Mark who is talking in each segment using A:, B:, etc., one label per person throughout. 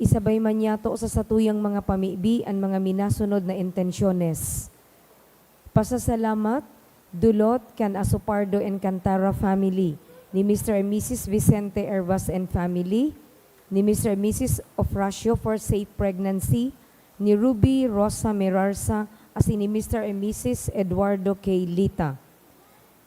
A: isabay man yato sa satuyang mga pamibi ang mga minasunod na intensyones. Pasasalamat, dulot kan Asupardo and Cantara family, ni Mr. and Mrs. Vicente Hervas and family, ni Mr. and Mrs. Ofracio for safe pregnancy, ni Ruby Rosa Merarsa, as ni Mr. and Mrs. Eduardo K. Lita.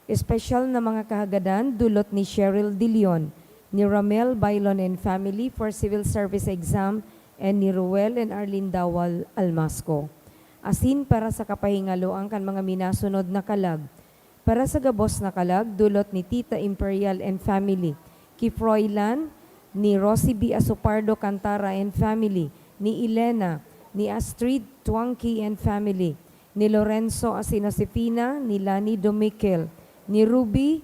A: Espesyal na mga kahagadan, dulot ni Cheryl De Leon, ni Ramel Bailon and family for civil service exam, and ni Ruel and Arlene Dawal Almasco. Asin para sa kapahingaloan kan mga minasunod na kalag. Para sa gabos na kalag, dulot ni Tita Imperial and family, Kifroylan, ni Rosie B. Asupardo Cantara and family, ni Elena, ni Astrid Tuangki and family, ni Lorenzo Asinasifina, ni Lani Domikel, ni Ruby,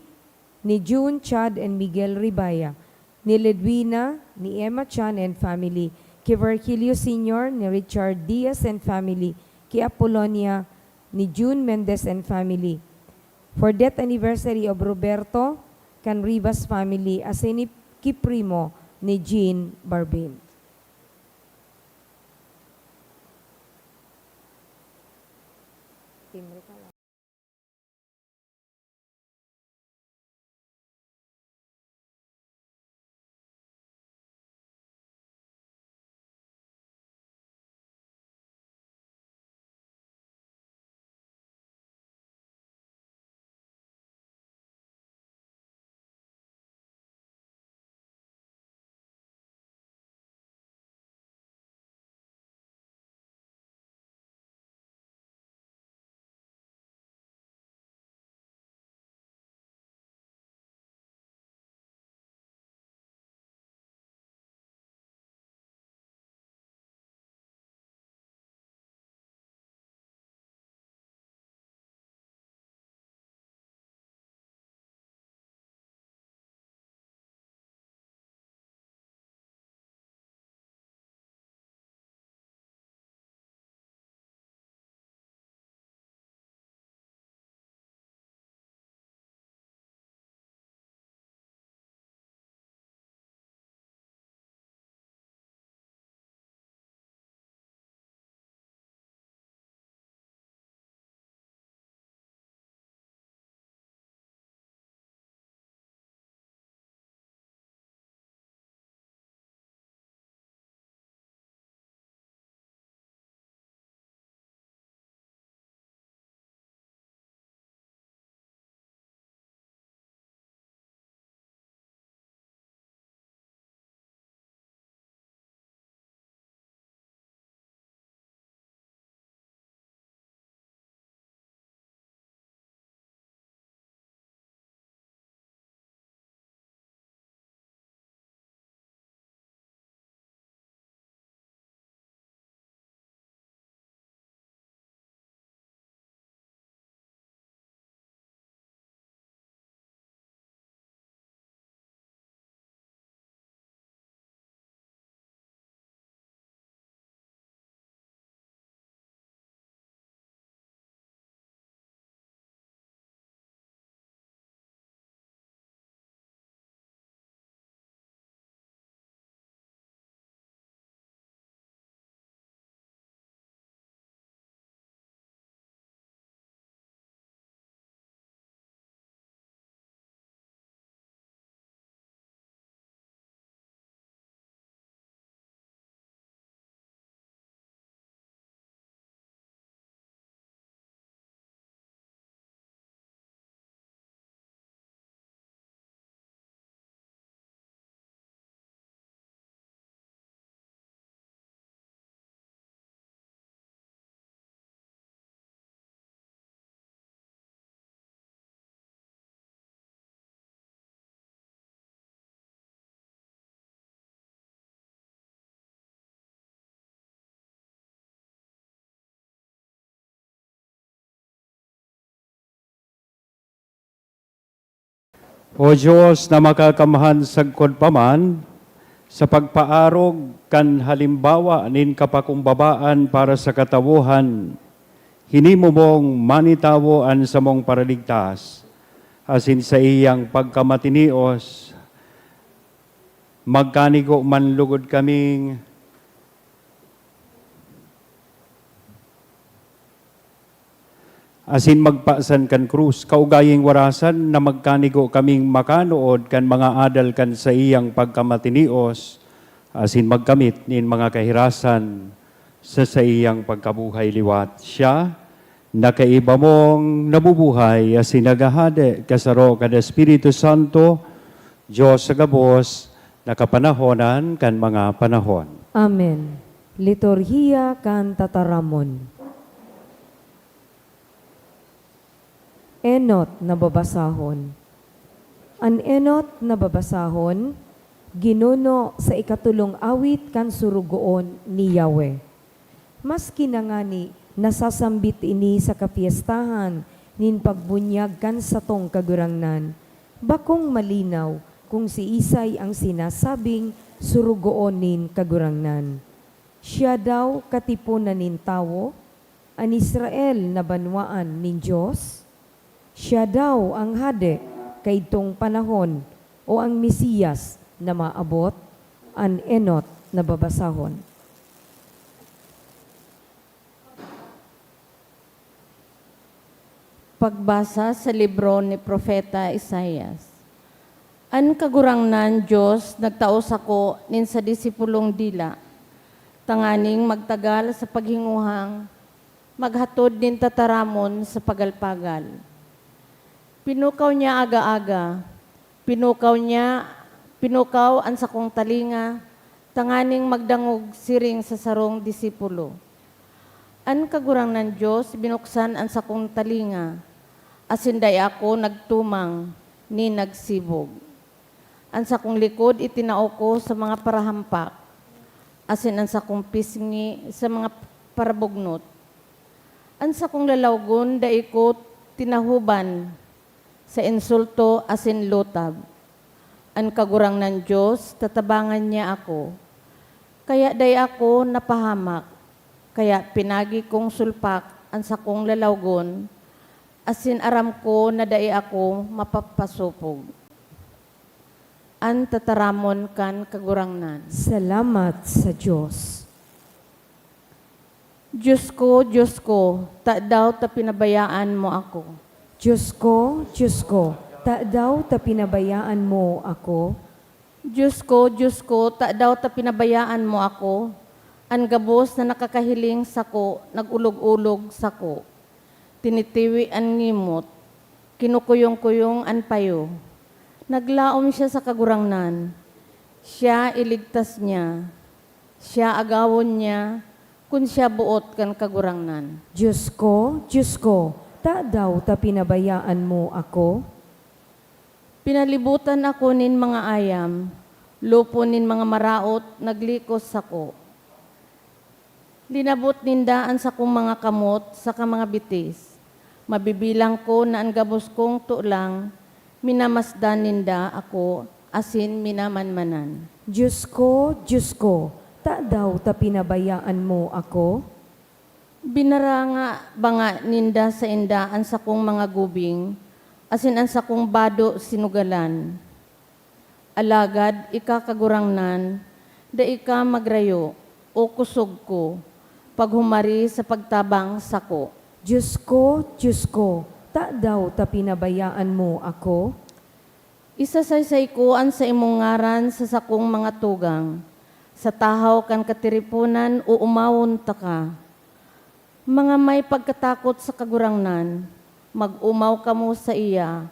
A: ni June Chad and Miguel Ribaya, ni Ledwina, ni Emma Chan and family, kay Virgilio Sr., ni Richard Diaz and family, kay Apolonia, ni June Mendez and family. For death anniversary of Roberto Canribas family, as ni Kiprimo, ni Jean Barbin.
B: O Diyos na makakamhan sagkod paman, sa pagpaarog kan halimbawa nin kapakumbabaan para sa katawuhan, hinimo mong manitawoan sa mong paraligtas, asin sa iyang pagkamatinios, magkanigo man lugod kaming asin magpaasan kan krus, kaugaying warasan na magkanigo kaming makanood kan mga adal kan sa iyang pagkamatinios, asin magkamit nin mga kahirasan sa iyang pagkabuhay liwat. Siya, nakaiba mong nabubuhay, asin nagahade kasaro kada Espiritu Santo, Diyos sa gabos, nakapanahonan kan mga panahon.
A: Amen. Liturhiya kan tataramon. Enot na babasahon. An enot na babasahon, ginuno sa ikatulong awit kan surugoon ni Yahweh. Mas kinangani, nasasambit ini sa kapiestahan, nin pagbunyag kan satong kagurangnan. Bakong malinaw kung si Isay ang sinasabing surugoon nin kagurangnan. Siya daw katipunan nin tawo, an Israel na banwaan nin Diyos. Siya daw ang hade kay itong panahon o ang Mesiyas na maabot, an enot na babasahon.
C: Pagbasa sa libro ni Propeta Isaias. An kagurangnan Diyos nagtaos ako nin sa disipulong dila, tanganing magtagal sa paghinguhang, maghatod nin tataramon sa pagalpagal. Pinukaw niya aga-aga, pinukaw ang sakong talinga, tanganing magdangog siring sa sarong disipulo. An kagurangnan Diyos binuksan ang sakong talinga, asinday ako nagtumang ni nagsibog. Ang sakong likod itinao ko sa mga parahampak, asin ang sakong pisngi sa mga parabugnot. Ang sakong lalawgon dai ko tinahuban sa insulto asin lutab. Ang kagurangnan Diyos tatabangan niya ako, kaya day ako napahamak, kaya pinagi kong sulpak ang sakong lalawgon, asin aram ko na dai ako mapapasupog. An tataramon kan kagurangnan.
A: Salamat sa Diyos.
C: Diyos ko, ta daw ta pinabayaan mo ako.
A: Diyos ko, ta daw ta pinabayaan mo ako.
C: Diyos ko, ta daw ta pinabayaan mo ako. Ang gabos na nakakahiling sako, nagulog-ulog sako. Tinitiwi ang ngimot, kinukuyong-kuyong an payo. Naglaom siya sa kagurangnan. Siya iligtas niya. Siya agawon niya, kun siya buot kan kagurangnan.
A: Diyos ko, ta daw ta pinabayaan mo ako.
C: Pinalibutan ako nin mga ayam, lupo nin mga maraot, naglikos ako. Linabot nindaan sa kong mga kamot, sa mga bitis. Mabibilang ko na ang gabos kong tulang, minamasdan ninda ako, asin minamanmanan.
A: Diyos ko, ta daw ta pinabayaan mo ako.
C: Binaranga banga ninda sa indaan sa kong mga gubing, asin ang sa kong bado sinugalan. Alagad ikakagurangnan, da ika magrayo o kusog ko, paghumari sa pagtabang sako.
A: Diyos ko, ta daw ta pinabayaan mo ako.
C: Isasaysay ko an sa imong ngaran sa sakong mga tugang, sa tahaw kan katiripunan o umawon ta ka. Mga may pagkatakot sa kagurangnan, mag-umaw kamo sa iya,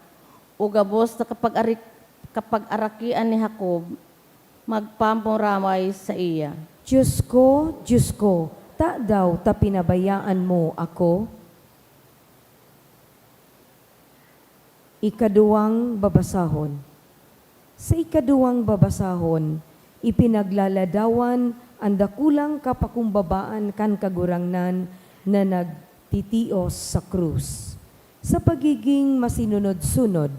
C: o gabos na kapag arakian ni Jacob, magpamuramay sa iya.
A: Diyos ko, ta daw ta pinabayaan mo ako. Ikaduwang babasahon. Sa ikaduwang babasahon, ipinaglaladawan ang dakulang kapakumbabaan kan kagurangnan na nagtitios sa krus. Sa pagiging masinunod-sunod,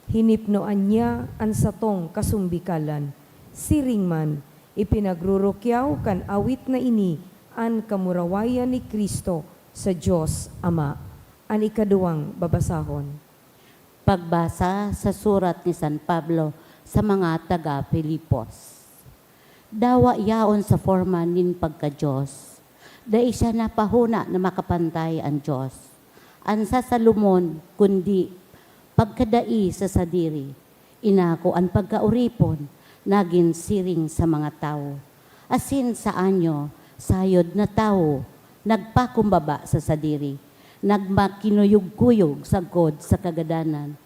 A: hinipnoan niya ang satong kasumbikalan. Siring man, ipinagrurukyaw kan awit na ini ang kamurawayan ni Kristo sa Diyos Ama. Ang ikaduwang babasahon.
D: Pagbasa sa surat ni San Pablo sa mga taga-Pilipos. Dawa yaon sa forma nin pagka-Diyos, dahil siya napahuna na makapantay ang Diyos. an sasalumon kundi pagkadai sa sadiri. Inako an pagkauripon, naging siring sa mga tao. Asin sa anyo, sayod na tao, nagpakumbaba sa sadiri, nagmakinuyog-kuyog sa God sa kagadanan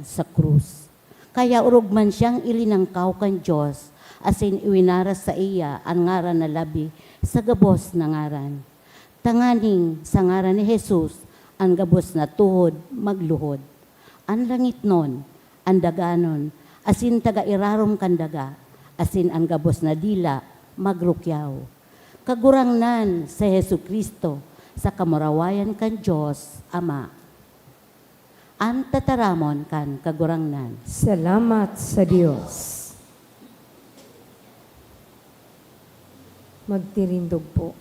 D: sa krus. Kaya urog man siyang ilinangkaw kan Diyos, asin iwinaras sa iya ang ngaran na labi sa gabos na ngaran. Tanganing sa ngaran ni Jesus, ang gabos na tuhod magluhod. Ang langit nun, ang daganon, asin taga-irarom kandaga, asin ang gabos na dila, magrukyaw. Kagurangnan sa Hesu Kristo, sa kamurawayan kan Diyos, Ama. Ang tataramon kan kagurangnan.
A: Salamat sa Diyos. Magtirindog po.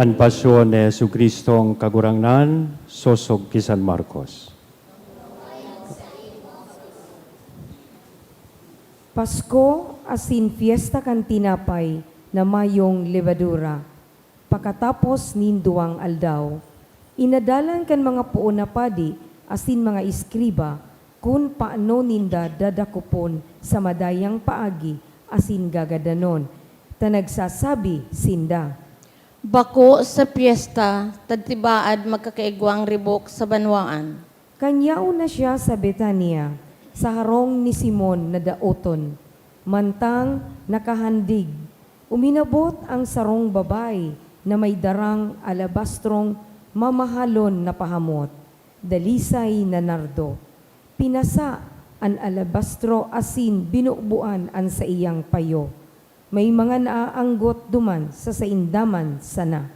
B: An pasyon ni Jesu Kristong kagurangnan, sosog kisan Marcos.
A: Pasko asin fiesta kan tinapay na mayong levadura. Pakatapos ninduang aldaw, inadalan kan mga puon na padi asin mga iskriba kun paano ninda dadakupon sa madayang paagi asin gagadanon. Tanagsasabi sinda,
C: Bako sa piyesta, tadtibaad magkakaigwang ribok sa banwaan.
A: Kanyao na siya sa Betania, sa harong ni Simon na daoton. Mantang nakahandig, uminabot ang sarong babay na may darang alabastrong mamahalon na pahamot, dalisay na nardo. Pinasa ang alabastro asin binubuan ang sa iyang payo. May mga naaanggot duman sa saindaman sana.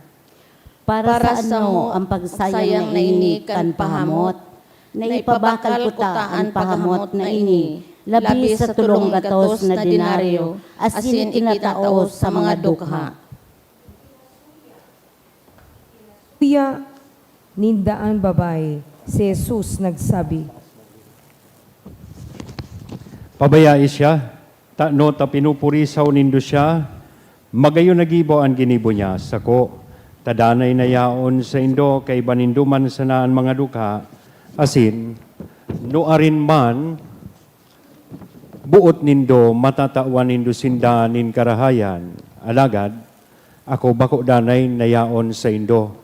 D: Para sa ano ang pagsayang na ini kan pahamot, na ipabakal kuta ang pahamot na ini, labi sa tulong gatos na dinaryo, asin ikinataos sa mga dukha.
A: Kuya, nindaan babae, si Jesus nagsabi,
B: Pabayai siya, no ta pinupurisaw nindo siya, magayon nagibo ang ginibo niya, sako, tadanay na yaon sa indo, kay baninduman sanaan mga dukha, asin, no arin man, buot nindo, matatawan nindo sindanin karahayan, alagad, ako bako danay na yaon sa indo,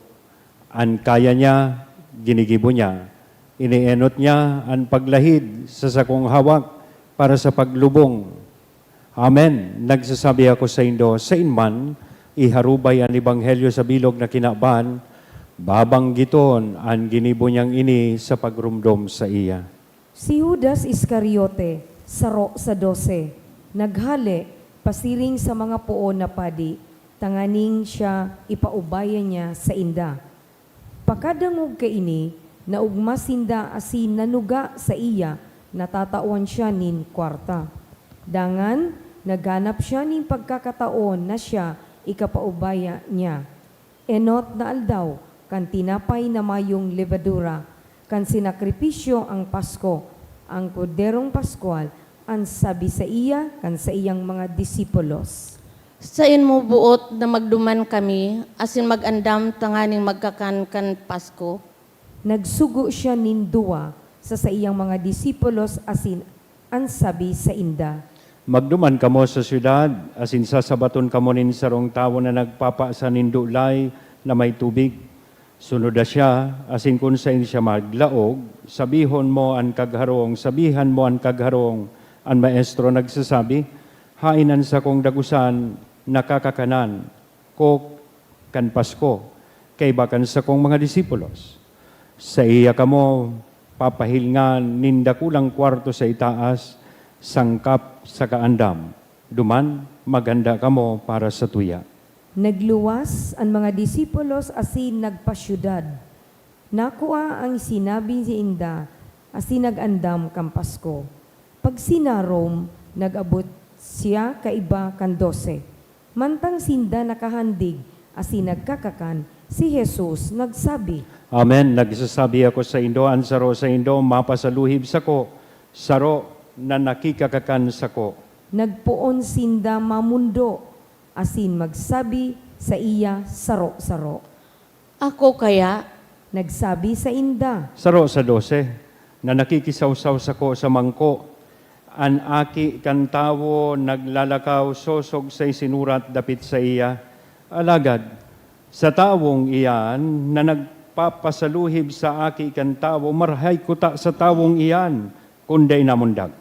B: an kaya niya, ginigibo niya, inienot niya ang paglahid sa sakong hawak para sa paglubong. Amen. Nagsasabi ako sa indo, sa inman, iharubay ang ebanghelyo sa bilog na kinaban, babanggiton ang ginibo niyang ini sa pagrumdom sa iya.
A: Si Judas Iscariote, saro sa 12, naghali, pasiring sa mga puon na padi, tanganing siya ipaubayan niya sa inda. Pakadangog ka ini, naugma sinda asin nanuga sa iya, natatawan siya nin kwarta. Dangan, naghanap siya ning pagkakataon na siya ikapaubaya niya. Enot na aldaw, kan tinapay na mayong levadura, kan sinakripisyo ang Pasko, ang Korderong Paskual, ang sabi sa iya, kan sa iyang mga disipulos.
C: Sa mo buot na magduman kami, asin magandam tanganing magkakankan Pasko.
A: Nagsugo siya ninduwa sa iyang mga disipulos asin ang sabi sa inda.
B: Magduman kamo sa syudad, asin sasabaton kamo nin sarong tawo na nagpapa sa nindulay na may tubig. Sunod na siya, asin kung sa siya maglaog, sabihan mo ang kagharong, ang maestro nagsasabi, hainan sa kong dagusan, nakakakanan, ko kan Pasko, kay bakan sa kong mga disipulos. Sa iya kamo, papahilngan ninda kulang kwarto sa itaas, sangkap sa kaandam. Duman, maganda kamo para sa tuya.
A: Nagluwas ang mga disipulos asin nagpasyudad. Nakuha ang sinabi si Inda asin nagandam kang Pasko. Pag sinarom, nagabot siya kaiba kan 12. Mantang sinda nakahandig asin nagkakakan, si Jesus nagsabi,
B: Amen. Nagsasabi ako sa Indo, ang saro sa Indo, mapasaluhib sa ko, saro na nakikakakan sa ko.
A: nagpuon sinda mamundo, asin magsabi sa iya saro-saro.
C: Ako kaya,
A: Nagsabi sa Inda,
B: Saro sa 12, na nakikisawsaw sa ko sa mangko, an aki kan tawo naglalakaw sosog sa isinurat dapit sa iya. Alagad, sa tawong iyan na nagpapasaluhib sa aki kan tawo, marhay kuta sa tawong iyan, kunday namundag.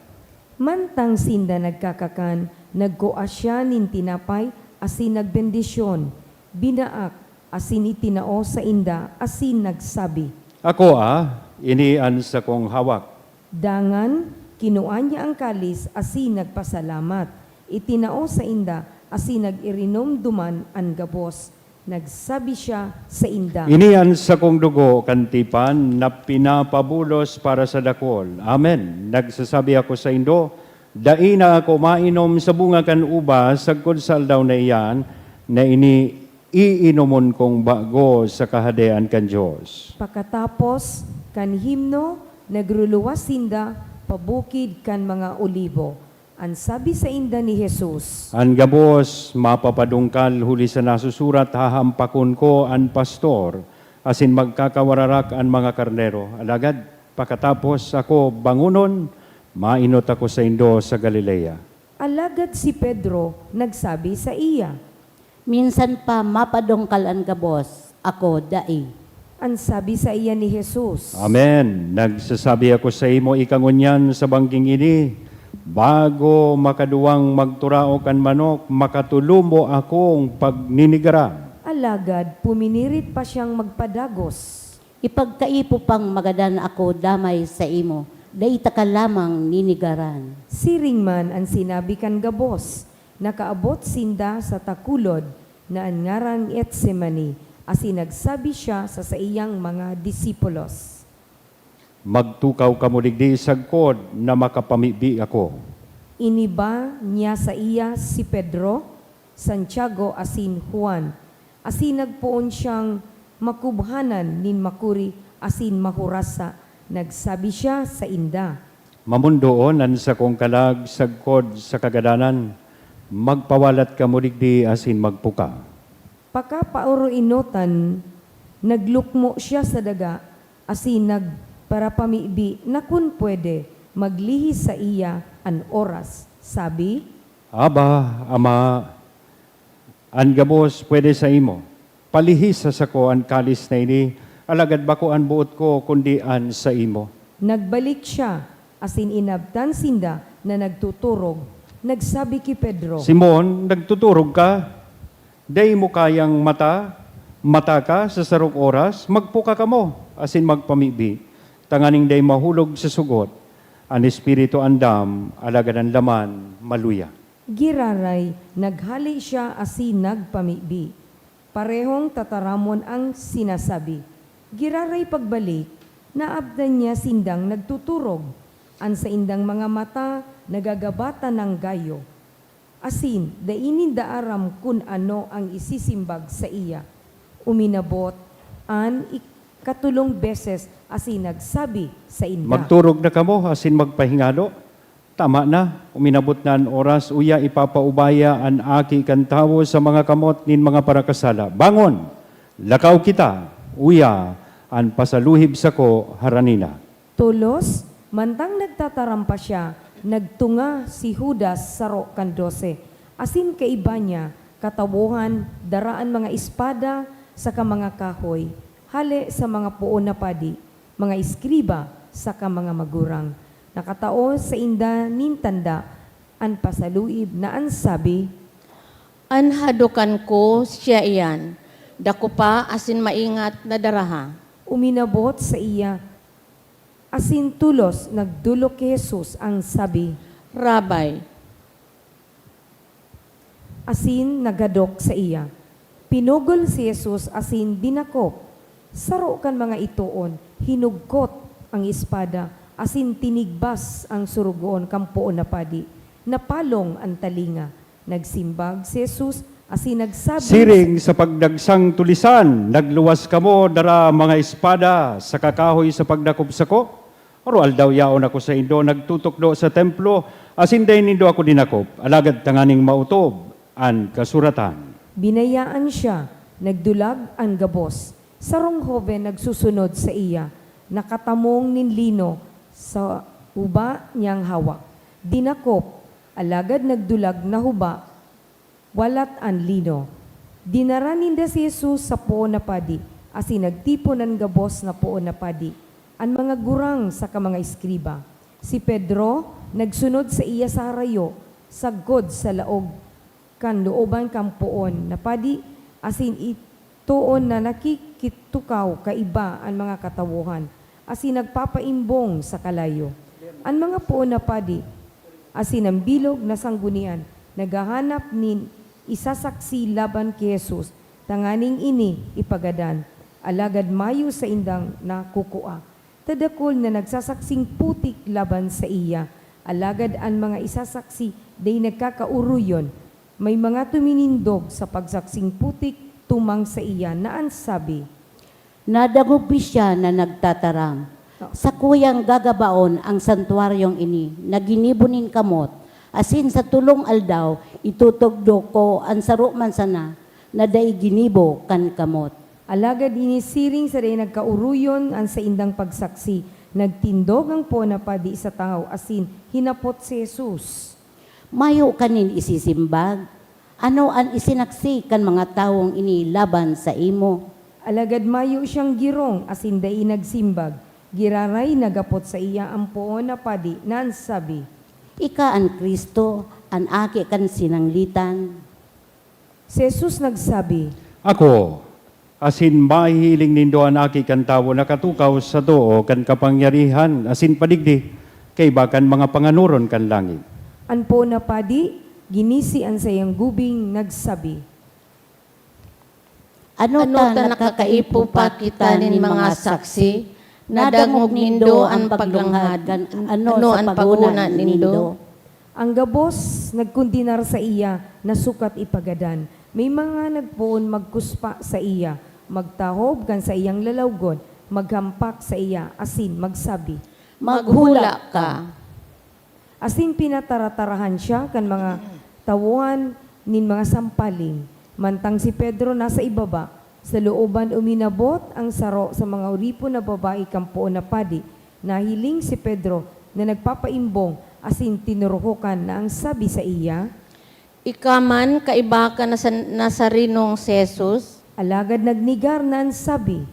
A: mantang sinda nagkakakan, nagkuha siya nin tinapay, asin nagbendisyon, binaak, asin itinao sa Inda, asin nagsabi.
B: Ako inian sa kong hawak.
A: Dangan, kinuha niya ang kalis, asin nagpasalamat. Itinao sa Inda, asin nag-irinom duman ang gabos. Nagsabi siya sa Inda.
B: Inian sa kong dugo, kantipan, na pinapabulos para sa dakol. Amen. Nagsasabi ako sa Indo, daina ako mainom sa bunga kan uba, sagkod sa aldaw na iyan, na iinomon kong bago sa kahadean kan Diyos.
A: Pagkatapos, kan himno, nagruluwas Inda, pabukid kan mga olibo. Ang sabi sa Inda ni Jesus,
B: Ang gabos, mapapadungkal, huli sa nasusurat, hahampakon ko ang pastor, asin magkakawararak ang mga karnero. Alagad, pagkatapos ako bangunon, mainot ako sa Indo sa Galilea.
A: alagad si Pedro nagsabi sa iya.
D: Minsan pa mapadongkal ang gabos, ako dai.
A: Ang sabi sa iya ni Jesus,
B: Amen. Nagsasabi ako sa imo, ikangunyan sa bangking ini, bago makaduwang magturao kan manok, makatulumo akong pagninigara.
A: alagad puminirit pa siyang magpadagos.
D: Ipagkaipo pang magadan ako damay sa imo, daita ka lamang ninigaran.
A: Siring man ang sinabi kan gabos, nakaabot sinda sa takulod na ang ngarang Etsemani, asin nagsabi siya sa iyang mga disipulos.
B: Magtukaw ka mo digdi sagkod na makapamibi ako.
A: Iniba niya sa iya si Pedro, Santiago asin Juan, asin nagpuon siyang makubhanan nin makuri asin mahurasa. Nagsabi siya sa Inda,
B: Mamundoon an sa kong kalag sagkod sa kagadanan, magpawalat ka mo digdi asin magpuka.
A: Pagkapauro-inotan, naglukmo siya sa daga, asin nagparapamibi na kun pwede maglihis sa iya an oras. Sabi,
B: Aba, Ama, an gabos pwede sa imo. Palihis sa sako an kalis na ini, alagad bako an buot ko kundi an sa imo.
A: nagbalik siya, asin inabtan sinda na nagtuturog. Nagsabi ki Pedro,
B: Simon, nagtuturog ka? Day mo kayang mata ka sa sarong oras, magpuka ka mo, asin magpamibi. Tanganing day mahulog sa sugot, ang espiritu andam, alagad ang laman, maluya.
A: giraray, naghali siya asin nagpamibi. Parehong tataramon ang sinasabi. Giraray pagbalik, naabdan niya sindang nagtuturog. Ang sa indang mga mata, nagagabata ng gayo. Asin, dainin daaram kun ano ang isisimbag sa iya. Uminabot, an ikatulong beses, asin nagsabi sa Inda.
B: Magturog na kamo, asin magpahingalo. Tama na, uminabot na ang oras, uya ipapaubaya ang aki kan tawo sa mga kamot nin mga parakasala. Bangon, lakaw kita, uya, ang pasaluhib sa ko haranina.
A: Tulos, mantang nagtatarampa siya, nagtunga si Judas saro kan 12. Asin kaiba niya, katawuhan, daraan mga espada sa mga kahoy, hali sa mga puon na padi, mga iskriba sa mga magurang. Nakatao sa Inda nintanda, an pasaluib na an sabi,
C: anhadukan ko siya iyan. dako pa asin maingat na daraha.
A: Uminabot sa iya. Asin tulos nagdulok kay Jesus ang sabi.
C: Rabay,
A: Asin nagadok sa iya. Pinugol si Jesus asin dinakop. Saro kan mga ituon, hinugkot ang espada, asin tinigbas ang surugoon kampoon na padi. Napalong ang talinga. Nagsimbag si Jesus asin nagsabi.
B: Siring sa pagdagsang tulisan, nagluwas kamo dara mga espada sa kakahoy sa pagdakop sako. Oro aldaw yaon ako sa Indo, nagtutok do sa templo, asin day nindo ako dinakop, alagad tanganing mautob, an kasuratan.
A: Binayaan siya, nagdulag ang gabos. Sarong hoben nagsusunod sa iya, nakatamong ninlino sa huba niyang hawak. Dinakop, alagad nagdulag na huba, walat ang lino. Dinara ninda si Jesus sa poon na padi, asin nagtipon ang gabos na poon na padi. Ang mga gurang sa kamanga iskriba. Si Pedro nagsunod sa iya sa harayo, sagod sa laog, kan looban kampoon na padi, asin ituon na nakikitukaw kaiba ang mga katawuhan, asin nagpapaimbong sa kalayo. Ang mga poon na padi, asin ang bilog na sanggunian, naghahanap ni isasaksi laban kay Jesus, tanganing ini ipagadan, alagad mayo sa indang nakukua. Tadakol na nagsasaksing putik laban sa iya, alagad ang mga isasaksi day nagkakauruyon, may mga tuminindog sa pagsaksing putik tumang sa iya na ansabi.
D: Nadagugbi siya na nagtataram. Sa kuyang gagabaon ang santuaryong ini, na ginibunin kamot, asin sa tulong aldaw, itutugdo ko ang saruman sana, na day ginibo kan kamot.
A: Alagad inisiring sa day nagkauruyon ang sa indang pagsaksi, nagtindog ang po na padi sa tao, asin hinapot si Jesus.
D: Mayo kanin isisimbag, ano ang isinaksi kan mga taong ini laban sa imo?
A: Alagad mayo siyang girong, asin day nagsimbag, giraray nagapot sa iya ang po na padi, na ansabi.
D: Ika ang Kristo, ang aki kan sinanglitan.
A: Si Jesus nagsabi,
B: Ako, asin mahihiling nindo ang aki kan tawo nakatukaw sa doo kan kapangyarihan, asin padigdi, kay bakan mga panganuron kan langit.
A: An po na padi, ginisi ang sayang gubing, nagsabi.
D: Ano ta nakakaipo pa kita nin mga saksi, nadangog nindo ang paglanghad, ano ang paguna nindo.
A: Ang gabos, nagkundinar sa iya, nasukat ipagadan. May mga nagpoon magkuspa sa iya, magtahob kan sa iyang lalawgon, maghampak sa iya, asin magsabi.
C: maghula ka.
A: Asin pinataratarahan siya kan mga tawuhan nin mga sampaling. Mantang si Pedro nasa ibaba, sa looban uminabot ang saro sa mga uripo na babae kampoon na padi. Nahiling si Pedro na nagpapaimbong, asin tinuruhukan na ang sabi sa iya.
C: Ikaman kaiba ka na sa nasarinong si Jesus,
A: Alagad nagnigar na ang sabi.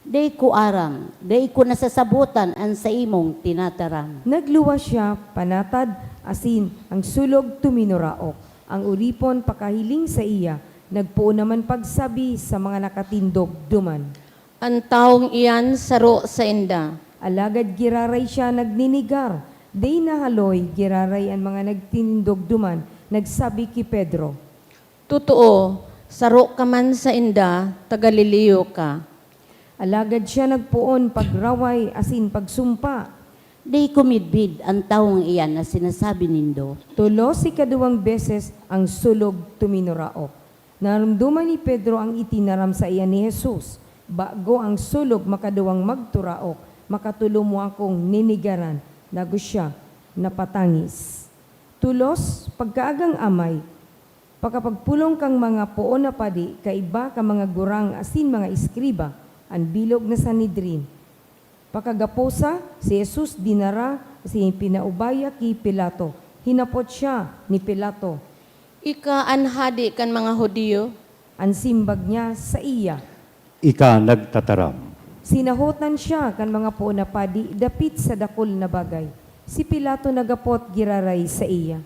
D: Day ko arang, day ko nasasabutan ang sa imong tinataram.
A: Nagluwas siya, panatad, asin ang sulog tuminuraok. Ang uripon pakahiling sa iya, nagpuo naman pagsabi sa mga nakatindog duman.
C: ang taong iyan saro sa inda.
A: Alagad giraray siya nagninigar. Day nahaloy, giraray ang mga nagtindog duman, nagsabi ki Pedro.
C: Totoo, saro ka man sa inda, tagaliliyo ka.
A: Alagad siya nagpuon pagraway, asin pagsumpa.
D: Day kumidbid ang taong iyan na sinasabi nindo.
A: Tulo si kaduwang beses ang sulog tuminuraok. Naramduman ni Pedro ang itinaram sa iya ni Jesus. Bago ang sulog makaduwang magturaok, makatulo mo akong ninigaran. Nago siya, napatangis. Tulos, pagkaagang amay, pagkapagpulong kang mga poon na padi, kaiba ka mga gurang asin mga iskriba, ang bilog na Sanhedrin. Pagkagaposa, si Jesus dinara si pinaubaya ki Pilato. Hinapot siya ni Pilato.
C: Ika anhadi kan mga Hudiyo,
A: Ang simbag niya sa iya.
B: Ika nagtataram.
A: Sinahotan siya kan mga poon na padi, dapit sa dakol na bagay. Si Pilato nagapot giraray sa iya.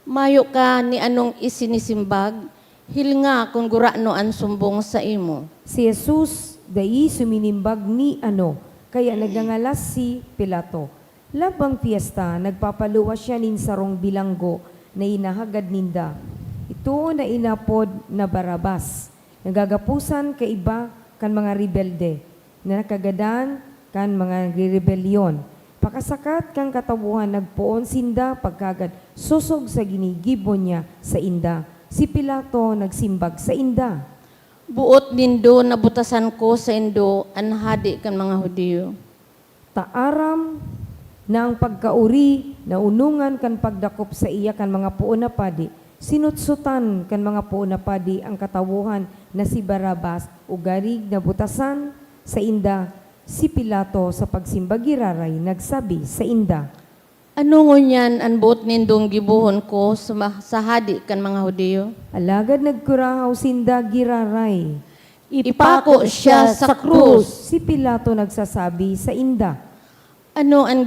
C: mayo ka ni anong isinisimbag, Hilnga kung gurano ang sumbong sa imo.
A: Si Jesus, dai suminimbag ni ano, kaya nagangalas si Pilato. Labang fiesta, nagpapaluwas siya nin sarong bilanggo na inahagad ninda. Ito na inapod na Barabas. Nagagapusan kaiba kan mga rebelde, na nakagadan kan mga rebelyon. Pakasakat kang katabuhan nagpoon sinda pagkagad susog sa ginigibon niya sa inda. Si Pilato nagsimbag sa inda.
C: Buot nindo nabutasan ko sa indo an hadi kan mga Hudiyo.
A: Taaram na ang pagkauri na unungan kan pagdakop sa iya kan mga puon na padi, sinutsutan kan mga puon na padi ang katawuhan na si Barabas ugarig na butasan sa inda. Si Pilato sa pagsimbagiraray nagsabi sa inda,
C: Ano ngunyan ang buot nindong gibuhon ko sa hadi kan mga Hudiyo?
A: alagad nagkurahaw sinda giraray.
C: Ipako siya sa krus.
A: Si Pilato nagsasabi sa inda,
C: Ano ang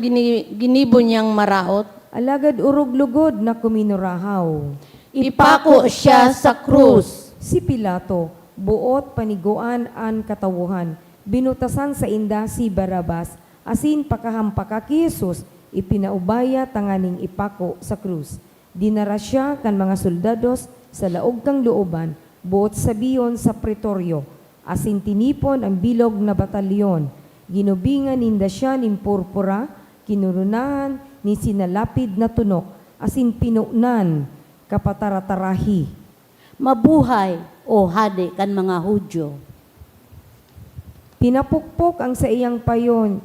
C: ginibo niyang maraot?
A: alagad urog-lugod na kuminurahaw.
C: Ipako siya sa krus.
A: Si Pilato, buot paniguan an katawuhan, binutasan sa inda si Barabas, asin pakahampaka ki Jesus, ipinaubaya tanganing ipako sa krus. Dinara siya kan mga soldados sa laog kang looban, buot sabiyon sa pretoryo, asin tinipon ang bilog na batalyon. Ginubingan ninda siya nin purpura, kinurunahan ni sinalapid na tunok, asin pinunan kapataratarahi.
D: Mabuhay, o hadi kan mga Hudyo.
A: Pinapukpok ang sa iyang payon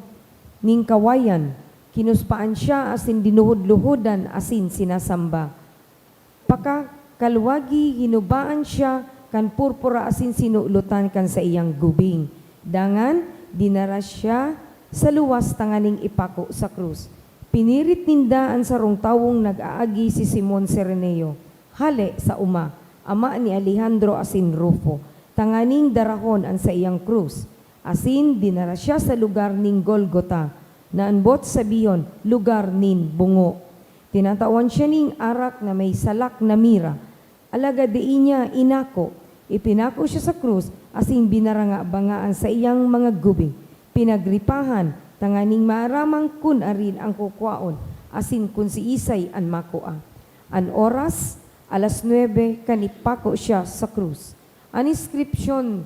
A: ning kawayan, kinuspaan siya asin dinuhod-luhodan asin sinasamba. Pakakalwagi hinubaan siya kan purpura asin sinulutan kan sa iyang gubing. Dangan dinara siya sa luwas tanganing ipako sa krus. Pinirit ninda ang sarong tawong nag-aagi si Simon Sereneo. Hale sa uma, ama ni Alejandro asin Rufo, tanganing darahon ang sa iyang krus. Asin dinara siya sa lugar ning Golgota, na anbot sabiyon, lugar nin bungo. Tinatawan siya ning arak na may salak na mira. Alaga diin niya inako, ipinako siya sa krus, asing binaranga bangaan sa iyang mga gubing. Pinagripahan, tanganing maaramang kun arin ang kukwaon, asin kun si Isay an makoa. An oras, 9:00, kanipako siya sa krus. An inskripsyon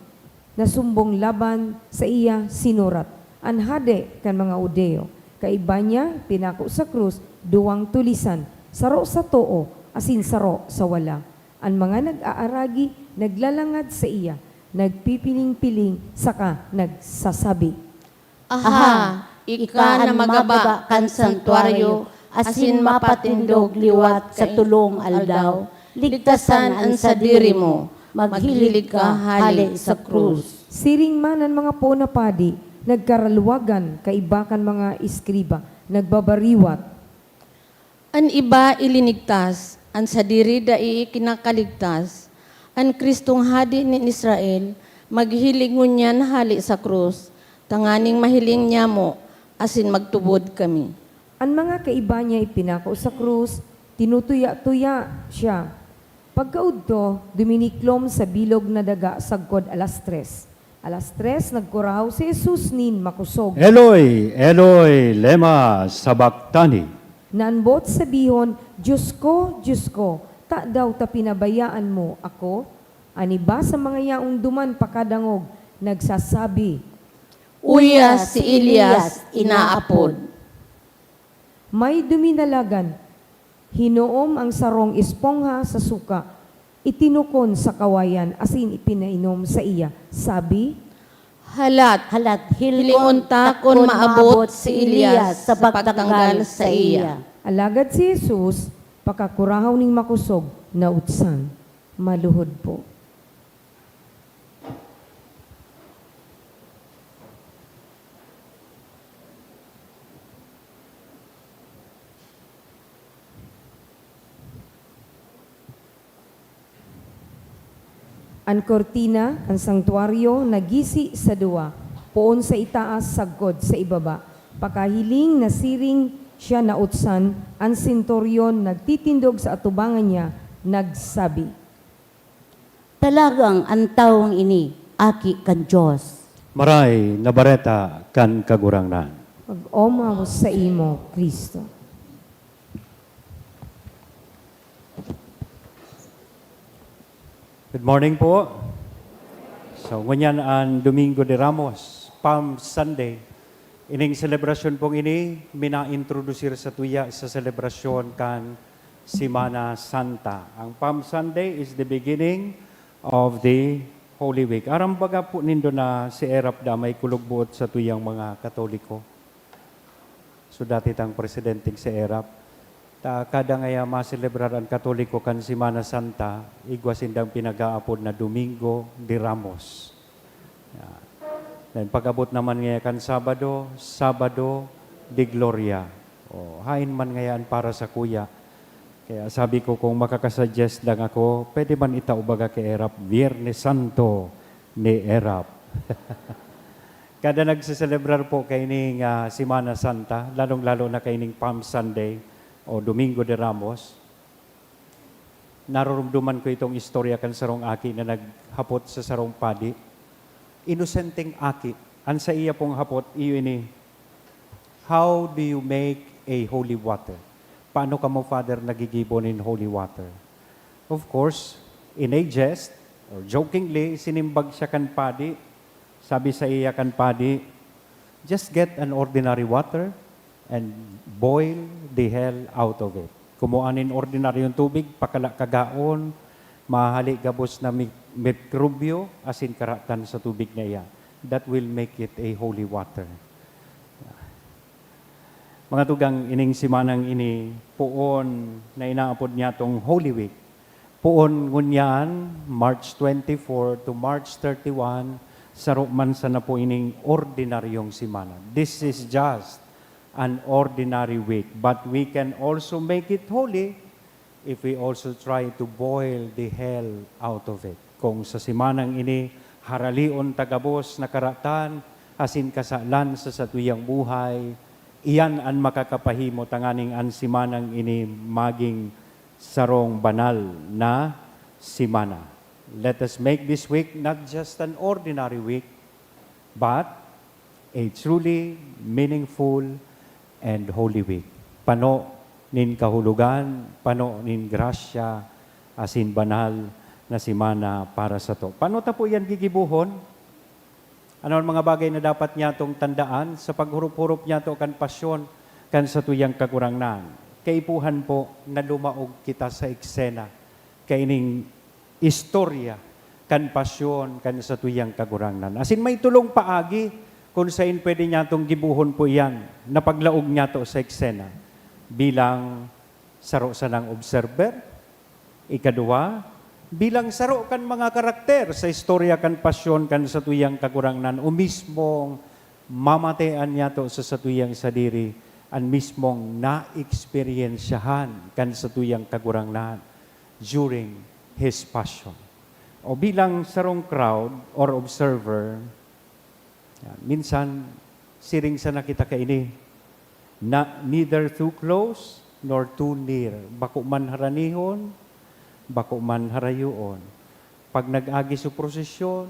A: na sumbong laban sa iya sinurat. An hade kan mga Udeo. Kaiba niya, pinako sa krus, duwang tulisan, saro sa too, asin saro sa wala. Ang mga nag-aaragi, naglalangad sa iya, nagpipiling-piling, saka nagsasabi.
C: Aha, ika na magaba kan santuaryo, asin mapatindog liwat sa tulong aldaw, ligtasan ang sa diri mo, maghilig ka hali sa krus.
A: Siring man ang mga padi, nagkaralwagan, kaibakan mga iskriba, nagbabariwat.
C: An iba ilinigtas, an sa diri dai kinakaligtas, an Kristong hadi ni Israel, maghilig ngunyan hali sa krus, tanganing mahiling niya mo, asin magtubod kami.
A: Ang mga kaiba niya ipinako sa krus, tinutuya-tuya siya. Pagkaudto, duminiklom sa bilog na daga sagkod 3:00. 3:00, nagkurahaw si Jesus nin makusog.
B: Eloi, Eloi, lema sabachthani.
A: Naanbot sabihon, Diyos ko, ta daw ta pinabayaan mo ako? Ani ba sa mga yaong duman pakadangog, nagsasabi,
C: Uya si Elias inaapod.
A: may duminalagan, hinoom ang sarong espongha sa suka, itinukon sa kawayan, asin ipinainom sa iya. Sabi,
C: Halat,
D: Hilingon
C: takon maabot si Elias sa pagtanggal sa iya.
A: alagad si Jesus, pakakurahaw ning makusog, na utsan, maluhod po. Ang kortina, ang sangtuaryo, nagisi sa duwa, poon sa itaas, sagkod sa ibaba. Pakahiling na siring siya nautsan, ang senturyon nagtitindog sa atubangan niya, nagsabi,
D: Talagang ang taong ini, aki kan Diyos.
B: Maray nabareta kan kagurangnan.
A: Mag-oma sa imo, Kristo.
B: Good morning po. So, ngunyan ang Domingo de Ramos, Palm Sunday. Ining selebrasyon pong ini, mina-introducir sa tuya sa selebrasyon kan Semana Santa. Ang Palm Sunday is the beginning of the Holy Week. Aram baga po nindo na si Erap da may kulugbuot sa tuyang mga Katoliko. So dati tang presidenting si Erap. Ta kada ngaya maselebrar ang Katoliko kan Semana Santa, igwasindang pinag-aapod na Domingo de Ramos. Yan. Then pag-abot naman ngaya kan Sabado, Sabado de Gloria. O, hain man ngayaan para sa kuya. Kaya sabi ko kung makakasuggest lang ako, pwede man itaubaga kay Erap, Viernes Santo ni Erap. Kada nagsiselebrar po kaining Semana Santa, lalong-lalo na kaining Palm Sunday o Domingo de Ramos, narurumduman ko itong istorya kan sarong aki na naghapot sa sarong padi. Inosenteng aki. An sa iya pong hapot, iyo ini, how do you make a holy water? Paano ka mo, Father, nagigibon in holy water? Of course, in a jest, or jokingly, sinimbag siya kan padi. Sabi sa iya kan padi, just get an ordinary water and boil the hell out of it. Kumuanin ordinaryong tubig, pakalakagaon, mahali gabos na mikrobyo, asin karatan sa tubig na iya. That will make it a holy water. Mga tugang ining simanang ini, puon na inaapod niya tong Holy Week. Puon ngunyan, March 24 to March 31, sarukman sa na po ining ordinaryong simana. This is just an ordinary week, but we can also make it holy if we also try to boil the hell out of it. Kung sa simanang ini, haralion tagabos na karatan, asin kasalan sa satuyang buhay, iyan ang makakapahimo tanganing ang simanang ini maging sarong banal na simana. Let us make this week not just an ordinary week, but a truly meaningful and holy week. Pano nin kahulugan, pano nin grasya, asin banal na simana para sa to. Paano ta po yan gigibuhon? Ano ang mga bagay na dapat niya itong tandaan sa paghurup-hurup niya ito kan pasyon kan sa tuyang kagurangnan. Kaipuhan po na lumaog kita sa eksena kaining istorya kan pasyon kan sa tuyang kagurangnan. Asin may tulong paagi kung saan pwede niya itong gibuhon po yan na paglaog niya ito sa eksena bilang saro sa ng observer. Ikadua, bilang saro kan mga karakter sa istorya kan pasyon kan sa tuyang kagurangnan o mismong mamatean niya to sa satuyang sadiri ang mismong na-experiensyahan kan sa tuyang kagurangnan during His passion. O bilang sarong crowd or observer, yan, minsan siring sa nakita kaini na neither too close nor too near. Bako man haranihon, bako man harayoon. Pag nag-agi sa prosesyon,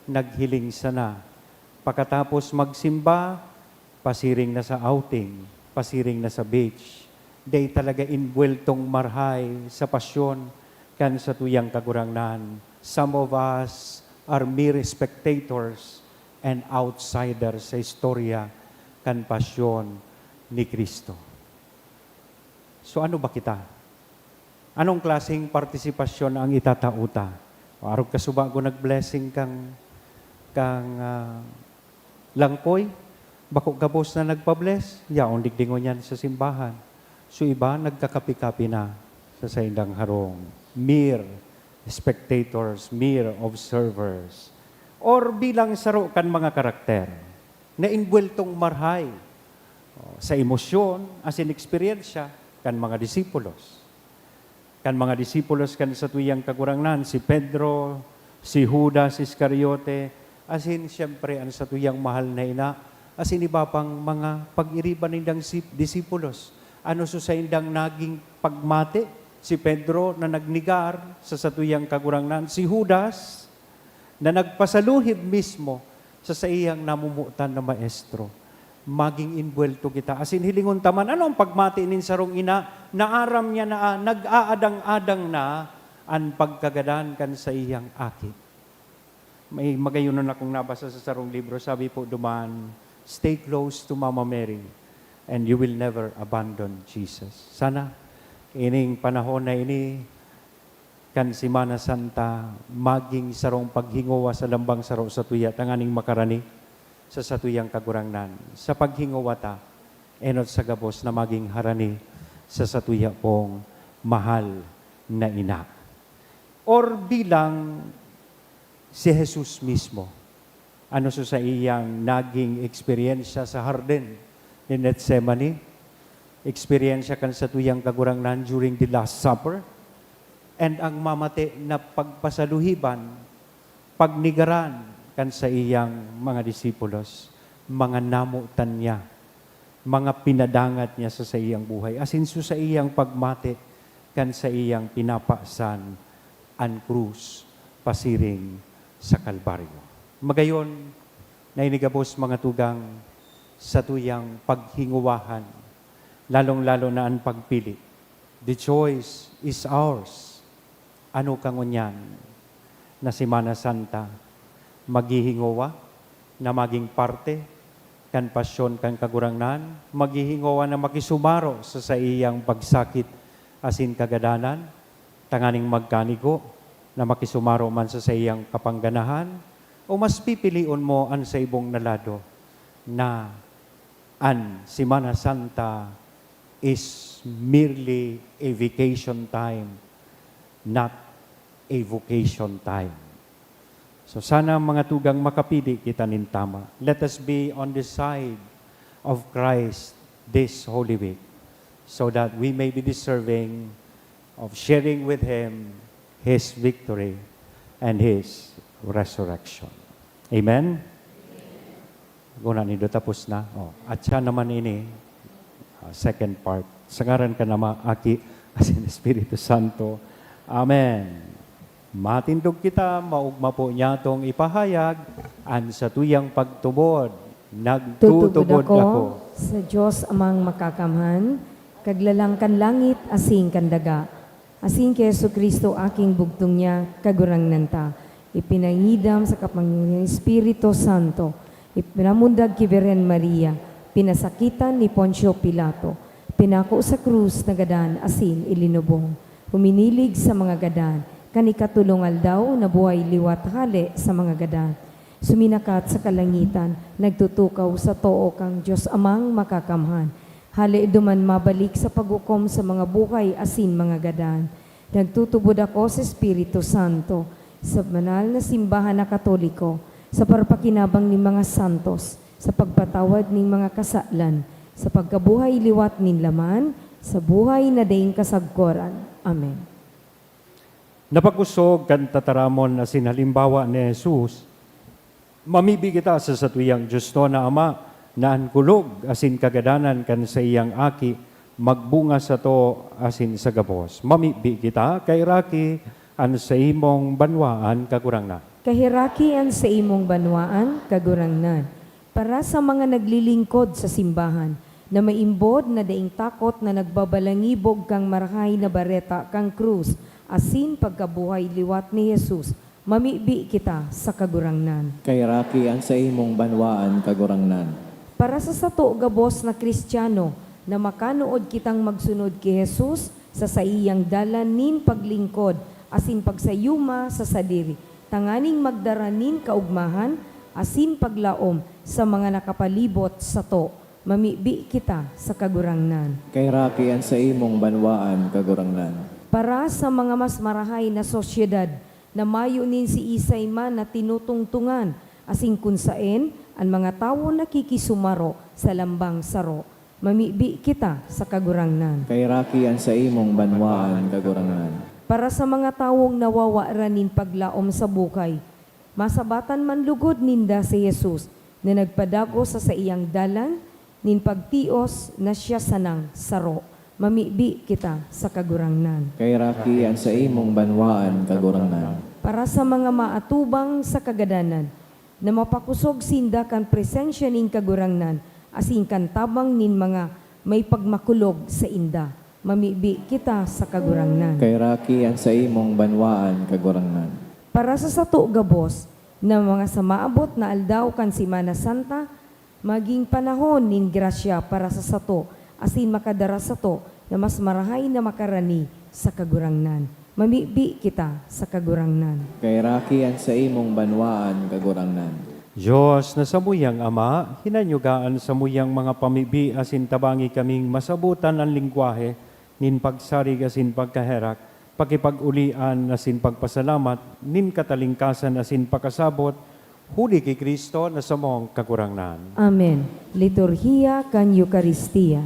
B: naghiling sana. Pagkatapos magsimba, pasiring na sa outing, pasiring na sa beach. Day talaga inbueltong marhay sa pasyon kan sa tuyang kagurangnan. Some of us are mere spectators and outsiders sa istorya kan pasyon ni Kristo. So ano ba kita? Anong klaseng partisipasyon ang itatauta? Arog kasuba ko nag-blessing kang langkoy, bako gabos na nagpa-bless, yaon digdingon yan sa simbahan. So iba, nagkakapi-kapi na sa saindang harong. Mere spectators, mere observers. Or bilang saro kan mga karakter na inbueltong marhay sa emosyon as in eksperyensya kan mga disipulos. Kan mga disipulos kan sa tuyang kagurangnan, si Pedro, si Judas Iscariote, asin siyempre ang sa tuyang mahal na ina, asin iba pang mga pag-iriban nindang disipulos. Ano so sa indang naging pagmate, Si Pedro na nagnigar sa satuyang kagurangnan. Si Judas na nagpasaluhib mismo sa iyang namumutan na maestro. Maging inbuelto kita. Asin hilingon taman, ano ang pagmati nin sarong ina? Naaram niya na, nag-aadang-adang na ang pagkagadan kan sa iyang aki. May magayunan akong nabasa sa sarong libro. Sabi po duman, stay close to Mama Mary and you will never abandon Jesus. Sana, ining panahon na ini, kan Semana Santa, maging sarong paghingowa sa lambang saro sa tuya, tanganing makarani sa satuyang kagurangnan. Sa paghingowa ta, enot sa gabos na maging harani sa satuya pong mahal na ina. Or bilang si Jesus mismo, ano sa iyang naging eksperyensya sa harden ni Gethsemane, eksperyensya kan sa tuyang kagurangnan during the Last Supper, and ang mamate na pagpasaluhiban, pagnigaran kan sa iyang mga disipulos, mga namutan niya, mga pinadangat niya sa iyang buhay. Asinso sa iyang pagmate kan sa iyang pinapasan ang krus pasiring sa Kalbaryo. Magayon, nainigabos mga tugang sa tuyang paghinguwahan, lalong-lalo na ang pagpili. The choice is ours. Ano kangunyan na Semana Santa, maghihingowa na maging parte kan pasyon kan kagurangnan, maghihingowa na makisumaro sa iyang pagsakit asin kagadanan, tanganing magkanigo na makisumaro man sa iyang kapangganahan, o mas pipilion mo an sa ibong nalado na an Semana Santa is merely a vacation time, not a vocation time. So sana mga tugang makapili kita nin tama. Let us be on the side of Christ this Holy Week so that we may be deserving of sharing with Him His victory and His resurrection. Amen? Guna nido tapos na. At siya naman ini, second part. Sangaran ka naman, Aki, asin Espiritu Santo. Amen. Matindog kita, maugma po niya itong ipahayag, ang sa tuyang pagtubod, nagtutubod ako.
A: Sa Diyos amang makakamhan, kaglalangkan langit, asing kandaga. Asing kay Yesu Kristo aking bugtong niya, kagurangnan ta. Ipinangidam sa kapangyarihan ng Espiritu Santo. Ipinamundag kay Virgen Maria. Pinasakitan ni Poncio Pilato. Pinako sa krus na gadan, asin ilinubong. Huminilig sa mga gadan. Kanikatulong aldaw na buhay liwat hali sa mga gadan. Suminakat sa kalangitan, nagtutukaw sa too kang Diyos amang makakamhan. Hali duman mabalik sa paghukom sa mga buhay asin mga gadan. Nagtutubod ako sa Espiritu Santo, sa banal na simbahan na Katoliko, sa parapakinabang ni mga santos, sa pagpatawad ng mga kasalan, sa pagkabuhay liwat nin laman, sa buhay na daing kasagkoran. Amen.
B: Napakusog kan tataramon na sinalimbawa ni Jesus, mamibig kita sa satuyang Diyos to na Ama, na ankulog asin kagadanan kan sa iyang aki, magbunga sa to asin sa gabos. Mamibig kita kay Raki an sa imong banwaan kagurangna.
A: Kahiraki ang sa imong banwaan, kagurangnan, para sa mga naglilingkod sa simbahan, na maimbod na daing takot na nagbabalangibog kang marahay na bareta kang krus, asin pagkabuhay liwat ni Jesus, mamibi kita sa kagurangnan.
E: Kay Raki ang sa imong banwaan kagurangnan.
A: Para sa sato gabos na Kristiyano, na makanood kitang magsunod kay Jesus sa saiyang dalan nin paglingkod, asin pagsayuma sa sadiri, tanganing magdaranin kaugmahan, asin paglaom sa mga nakapalibot sa to, mamibi kita sa kagurangnan.
E: Kay Raki ang sa imong banwaan kagurangnan.
A: Para sa mga mas marahay na sosyedad, na mayunin si Isay man na tinutungtungan, asing kunsain ang mga tao nakikisumaro sa lambang saro, mamibi kita sa kagurangnan.
E: Kay Raki ang sa imong banwaan kagurangnan.
A: Para sa mga tawong nawawaranin paglaom sa bukay, masabatan man lugod ninda si Jesus, na nagpadago sa iyang dalan, nin pagtios na siya sanang saro, mamibi kita sa kagurangnan.
E: Kay rakian sa imong banwaan kagurangnan.
A: Para sa mga maatubang sa kagadanan, na mapakusog sinda kan presensya ning kagurangnan, asin kan tabang nin mga may pagmakulog sa inda, mamibi kita sa kagurangnan.
E: Kay rakian sa imong banwaan kagurangnan.
A: Para sa sato gabos, na mga sa maabot na aldaw kan Semana Santa, maging panahon nin grasya para sa sato, asin makadara sato na mas marahay na makarani sa kagurangnan. Mamibi kita sa kagurangnan.
E: Kay rakian sa imong banwaan kagurangnan.
B: Diyos na sa muyang Ama, hinanyugaan sa muyang mga pamibi asin tabangi kaming masabutan ang lingwahe, nin pagsarig asin pagkaherak, pakipag-ulian asin pagpasalamat, nin katalingkasan asin pakasabot, huli kay Kristo na sa mong kagurangnan.
A: Amen. Liturhiya kan Eucharistia.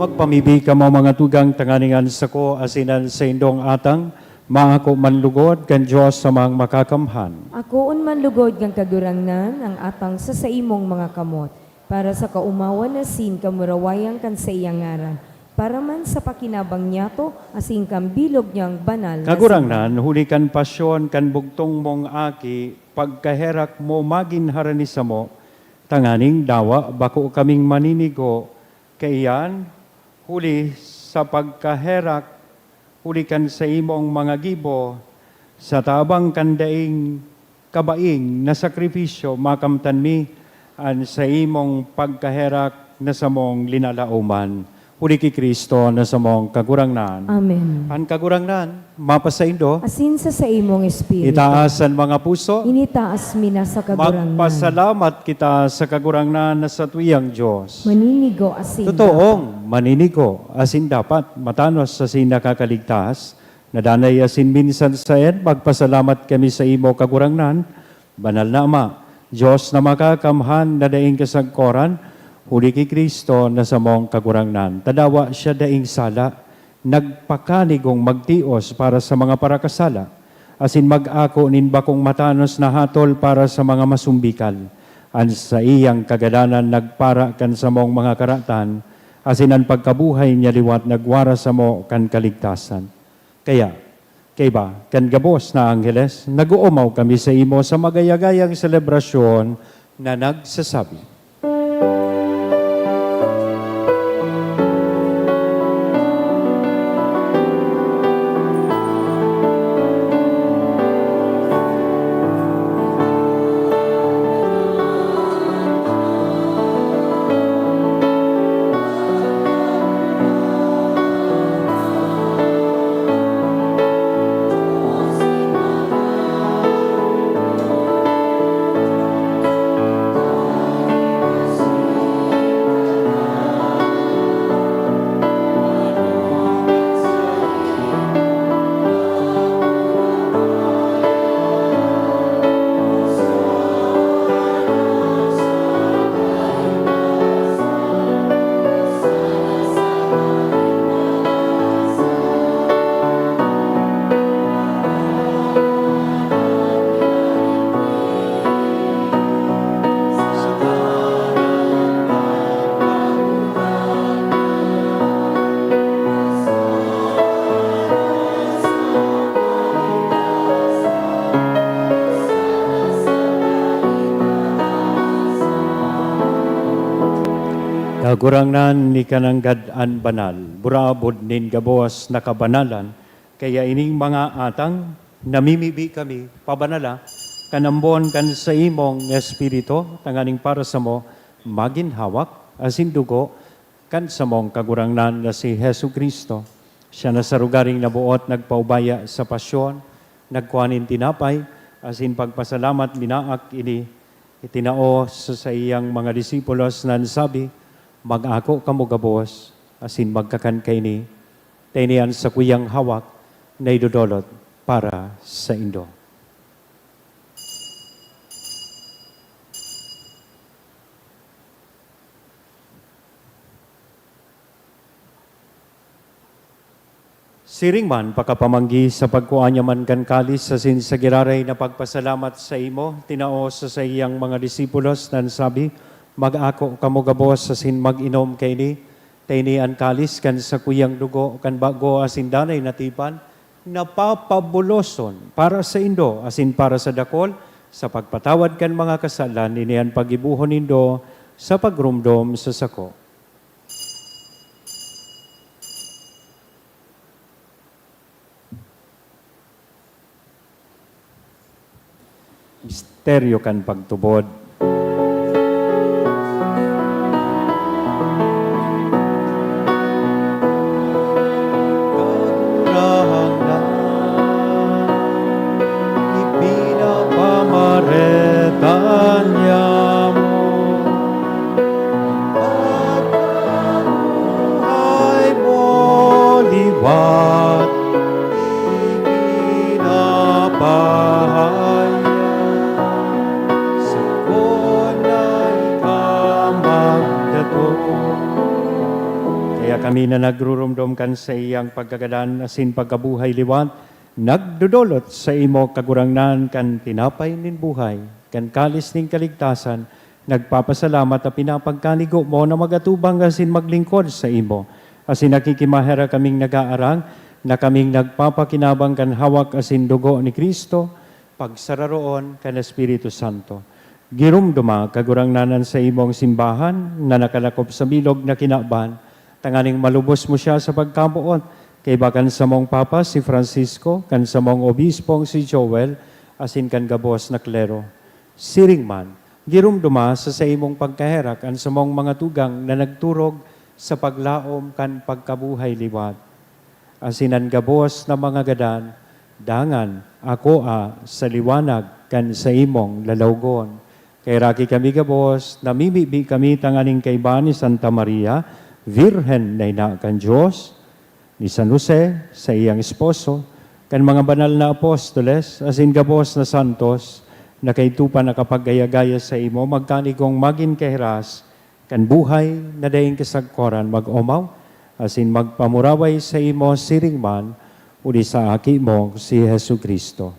B: Magpamibi ka mo mga tugang tanganingan sa ko asinan sa indong atang, mga ko manlugod kan Diyos sa mga makakamhan.
A: Akoon man lugod kang kagurangnan ang atang sa imong mga kamot, para sa kaumawan na sin kamurawayang kan sa iyang ngaran, para man sa pakinabang niyato asing kang bilog niyang banal. na
B: Kagurangnan, huli kan pasyon kan bugtong mong aki, pagkaherak mo magin haranisa mo, tanganing dawa bako kaming maninigo, kaiyan huli sa pagkaherak, huli kan sa imong mga gibo, sa tabang kandaing kabaing na sakripisyo, makamtan mi, an sa imong pagkaherak na sa mong linalauman. Huli ki Kristo na sa mong kagurangnan.
A: Amen.
B: Ang kagurangnan, mapasaindo,
A: Asin sa imong espiritu.
B: itaas ang mga puso,
A: Initaas mi na sa kagurangnan.
B: magpasalamat kita sa kagurangnan na sa tuyang Diyos.
A: Maninigo asin.
B: Totoong maninigo, asin dapat matanos sa sinakakaligtas, nadanay asin minsan sa en, magpasalamat kami sa imo kagurangnan, banal na Ama, Diyos na makakamhan na daing kasagkoran, huli ki Kristo na sa mong kagurangnan. Tadawa siya daing sala, nagpakanigong magtios para sa mga parakasala, asin mag-ako nin bakong matanos na hatol para sa mga masumbikal. An sa iyang kagadanan nagpara kan sa mong mga karatan, asin ang pagkabuhay niya liwat nagwara sa mo kan kaligtasan. Kaya, kaiba, kan gabos na Angeles, nag-uumaw kami sa imo sa magayagayang selebrasyon na nagsasabi, Kagurangnan ni kananggad-an banal, burabod nin gabuas na kabanalan, kaya ining mga atang namimibi kami, pabanala, kanambon kan sa imong espiritu, tanganing para sa mo, maginhawak, asin dugo, kan sa mong kagurangnan na si Hesu Kristo. Siya na sa rugaring nabuot, nagpaubaya sa pasyon, nagkuhanin tinapay, asin pagpasalamat, minaak ini, itinao sa iyang mga disipulos na sabi, mag-ako kamo gabos, asin magkakan kay ni, tinian sa kuyang hawak, na idudolot para sa Indo. Siring man, pakapamanggi sa pagkuanya man kan kalis sa sinsagiraray na pagpasalamat sa imo, tinao sa iyang mga disipulos na sabi, mag-ako kamo gabos asin mag-inom kay ni, tayni an kalis kan sa kuyang dugo, kan bago asin danay natipan, napapabuloson para sa Indo, asin para sa dakol, sa pagpatawad kan mga kasalan, inian pagibuhon Indo, sa pagrumdom sa sako. Misteryo kan pagtubod. Ipinapamaretan niya mo ay mo liwat ikinapahaya sa kunay kamagdato. Kaya kami na nagrurumdom kan sa iyang pagkagadan asin pagkabuhay liwat, nagdudulot sa imo kagurangnan kan tinapay nin buhay, kan kalis ning kaligtasan, nagpapasalamat at pinapagkanigo mo na magatubang asin maglingkod sa imo. Asin nakikimahera kaming nag-aarang, na kaming nagpapakinabang kan hawak asin dugo ni Kristo, pagsararoon kan Espiritu Santo. Girumduma kagurangnanan sa imong simbahan, na nakalakop sa bilog na kinaban, tanganing malubos mo siya sa pagkabuot, kay bakan sa mong Papa si Francisco, kan sa mong Obispong si Joel, asin kan gabos na klero. Siring man, girumduma sa imong pagkaherak, an sa mong mga tugang na nagturog sa paglaom kan pagkabuhay liwat. Asinan gabos na mga gadan, dangan ako sa liwanag kan sa imong lalawgon. Kay raki kami gabos, namimibi kami tanganing kay ni Santa Maria, Virhen na ina kan Diyos, ni San Jose, sa iyang esposo, kan mga banal na apostoles, asin gabos na santos, na kay tupa nakapagayagaya sa imo, magkanigong magin keheras, kan buhay na daing kasagkoran mag-omaw, asin magpamuraway sa imo siringman, uli sa aki mo si Hesu Kristo.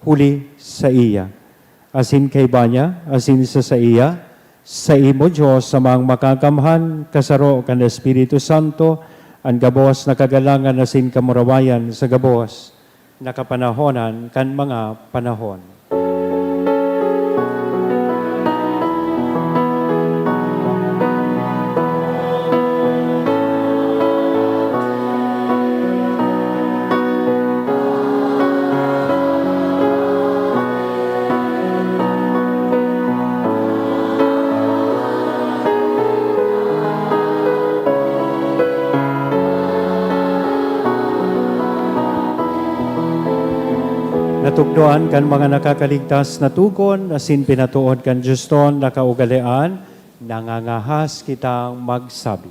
B: Huli sa iya, asin kay banya, asin sa iya, sa imo Diyos, sa mga makakamhan, kasaro kan Espiritu Santo, ang gabos na kagalangan asin kamurawayan sa gabos na kapanahonan kan mga panahon. Natugdoan kan mga nakakaligtas na tukon, asin pinatuod kan Diyoston na kaugalian, nangangahas kitang magsabi.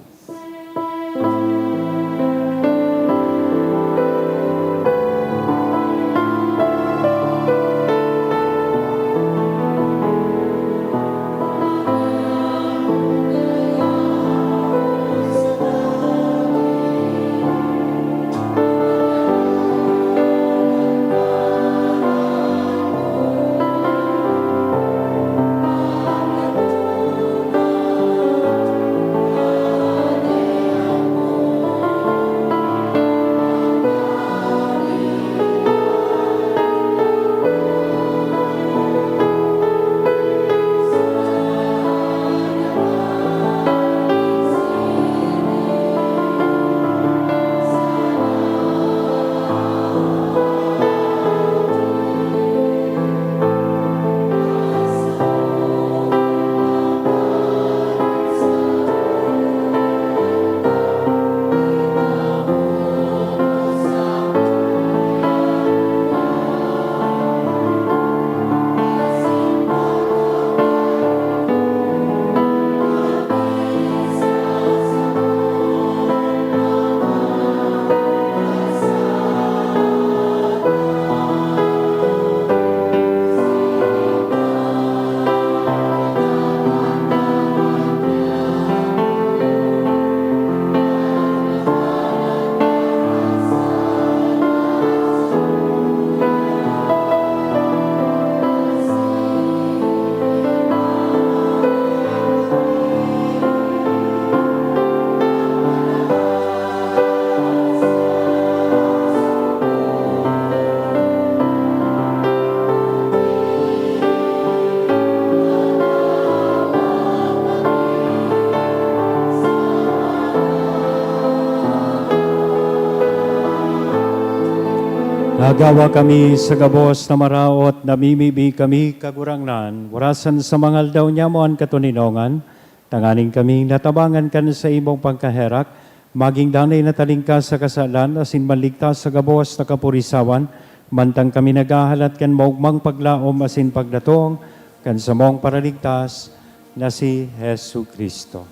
B: Nagawa kami sa gabos na maraot, namimibi kami kagurangnan, warasan sa mangal daw niya mo ang katuninongan, tanganing kami natabangan kan sa imong pangkaherak, maging danay na talingka sa kasalan, asin manligtas sa gabos na kapurisawan, mantang kami nagahalat kan maugmang paglaom asin pagdatong, kan sa mong paraligtas na si Jesu Kristo.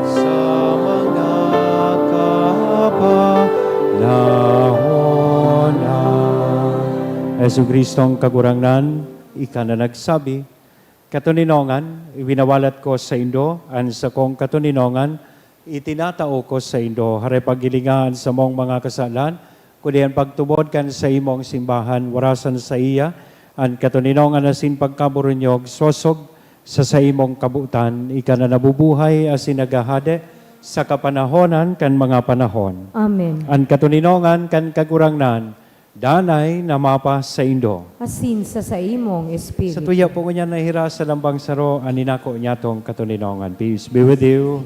B: Sa mga kapanahonan. Yesu Kristong kagurangnan, ika na nagsabi, katuninongan, ibinawalat ko sa Indo, an sa kong katuninongan, itinatao ko sa Indo, hare pagilingaan sa mong mga kasalan, kudian pagtubod kan sa imong simbahan, warasan sa iya, an katuninongan asin pagkaburunyog, sosog sa imong kabutan, ika na nabubuhay asin nagahade, sa kapanahonan kan mga panahon.
A: Amen.
B: An katuninongan kan kagurangnan, danay na mapa sa Indo.
A: Asin sa imong espiritu.
B: Sa tuya po niya nahira sa lambang saro, aninako niya tong katuninongan. Peace be with you.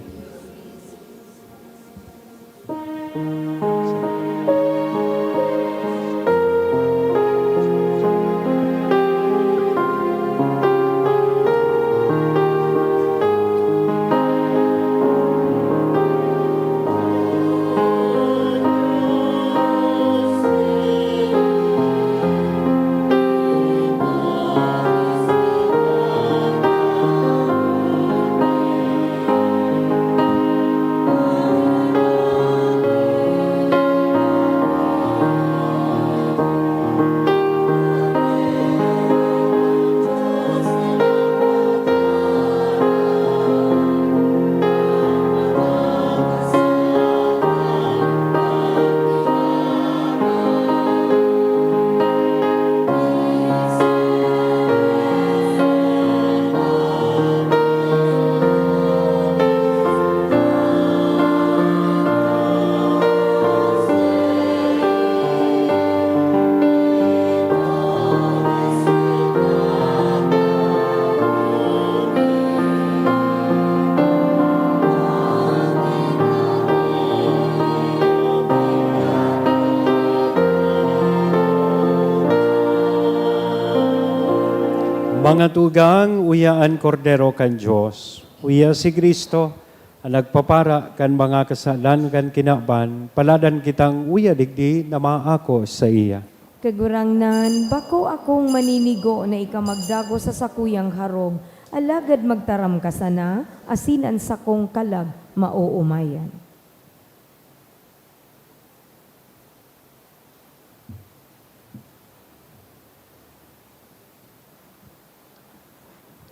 B: Mga tugang, uyaan kordero kan Diyos. Uya si Kristo, ang nagpapara kan mga kasalan kan kinaban, paladan kitang uya digdi na maako sa iya.
A: Kagurangnan, bako akong maninigo na ikamagdago sa sakuyang harong, alagad magtaram ka sana, asinan sa kong kalag, mauumayan.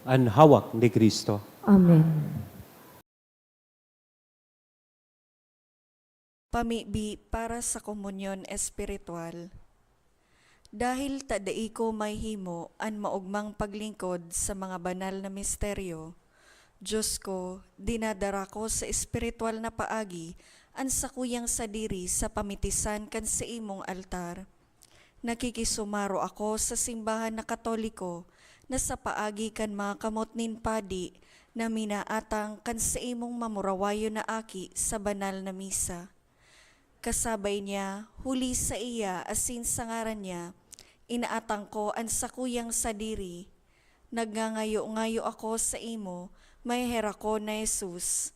B: Ang hawak ni Kristo.
A: Amen.
F: Pamibi para sa komunyon espiritual. Dahil tadai ko may himo an maugmang paglingkod sa mga banal na misteryo, Diyos ko, dinadara ko sa espiritual na paagi an sakuyang sadiri sa pamitisan kan sa imong altar. Nakikisumaro ako sa simbahan na Katoliko na sa paagi kan mga kamot nin padi na minaatang kan sa imong mamurawayo na aki sa banal na misa. Kasabay niya, huli sa iya asin sa ngaran niya, inaatang ko ang sakuyang sadiri. Nagngangayo-ngayo ako sa imo, may hera ko na Jesus.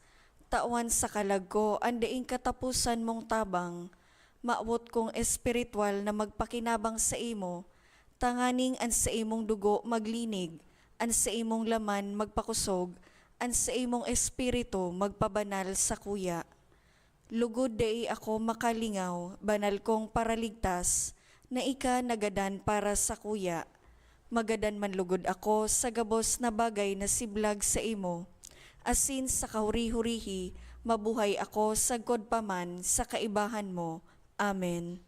F: Tawan sa kalag ko, andaing katapusan mong tabang, maawot kong espiritual na magpakinabang sa imo, tanganing an sa imong dugo maglinig, an sa imong laman magpakusog, an sa imong espiritu magpabanal sa kuya. Lugod dai ako makalingaw, banal kong paraligtas, na ika nagadan para sa kuya. Magadan man lugod ako sa gabos na bagay na siblag sa imo. Asin sa kahuri-hurihi, mabuhay ako sa godpaman sa kaibahan mo. Amen.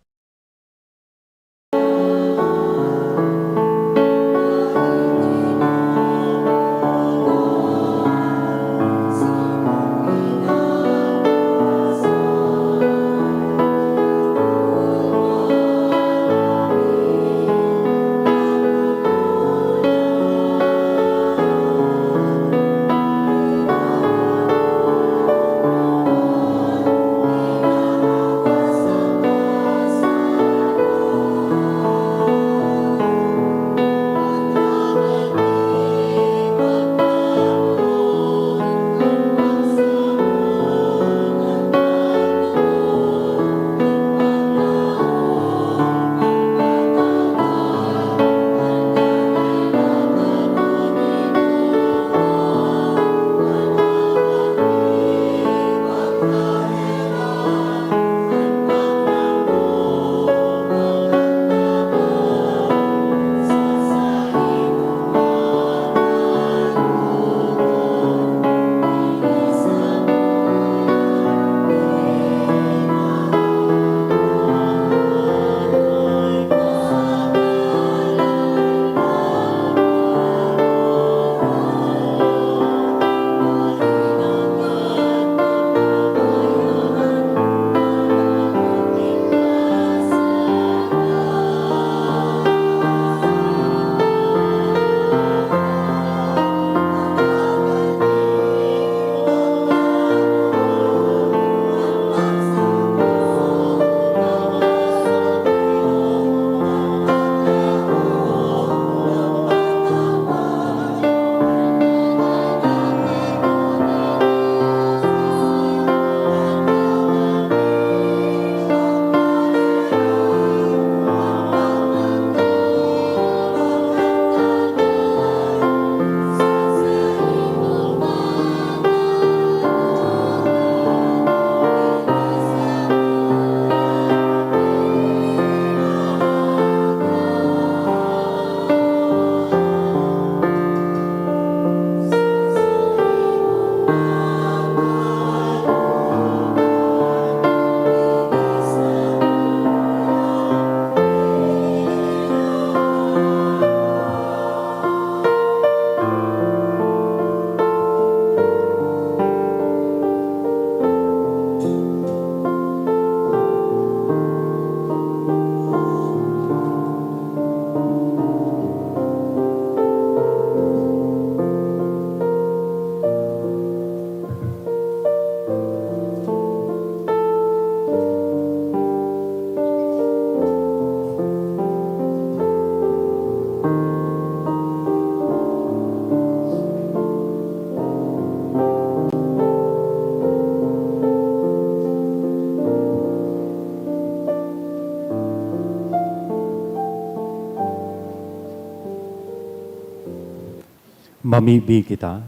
B: Mamibi kita.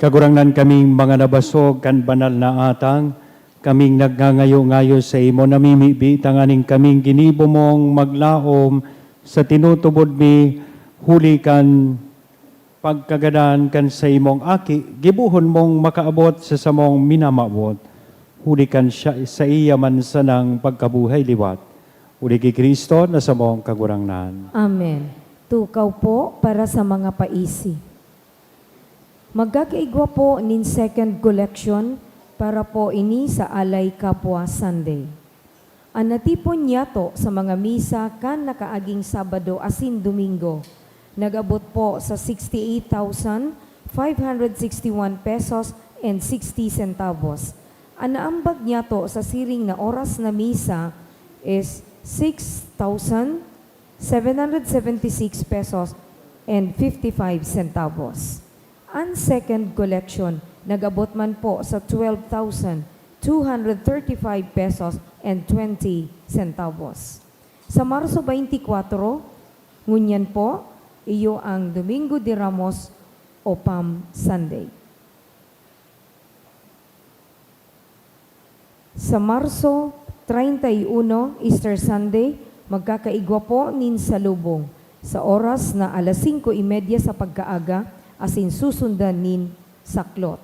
B: Kagurangnan kaming mga nabasog kan banal na atang, kaming nagngangayo-ngayo sa imo, namimibi, tanganing kaming ginibo mong maglaom sa tinutubod mi, huli kan pagkagadan kan sa imong aki, gibuhon mong makaabot sa samong minamabot, huli kan siya sa iya man sanang pagkabuhay liwat. Huli kay Kristo na samong kagurangnan.
A: Amen. Tukaw po para sa mga paisi. Magkakaigwa po nin second collection para po ini sa Alay Kapwa Sunday. Ang natipon yato sa mga misa kan nakaaging Sabado asin Domingo, nagabot po sa 68,561 pesos and 60 centavos. Ang naambag yato sa siring na oras na misa is 6,776 pesos and 55 centavos. Ang second collection, nagabot man po sa 12,235 pesos and 20 centavos. Sa Marso 24, ngunyan po, iyo ang Domingo de Ramos o Palm Sunday. Sa Marso 31, Easter Sunday, magkakaigwa po nin salubong sa oras na alas 5:30 sa pagkaaga, asin susundan nin saklot.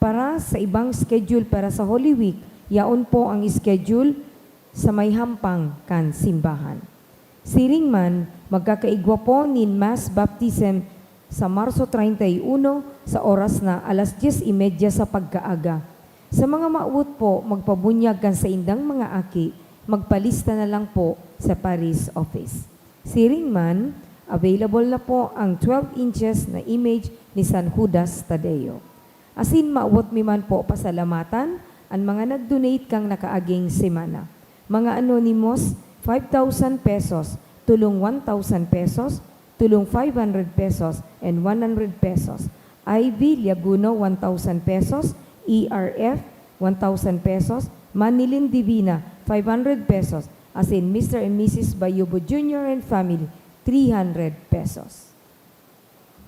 A: Para sa ibang schedule para sa Holy Week, yaon po ang schedule sa may hampang kan simbahan. Siring man, magkakaigwa po nin Mass Baptism sa Marso 31 sa oras na alas 10:30 sa pagkaaga. Sa mga maut po, magpabunyag kan sa indang mga aki, magpalista na lang po sa Paris office. Siring man, available na po ang 12 inches na image ni San Judas Tadeo. Asin maawat mi man po pasalamatan ang mga nag-donate kang nakaaging semana. Mga anonymous, 5,000 pesos, tulong 1,000 pesos, tulong 500 pesos, and 100 pesos. Ivy Liaguno, 1,000 pesos, ERF, 1,000 pesos, Manilin Divina, 500 pesos, as in Mr. and Mrs. Bayubo Jr. and family, 300 pesos.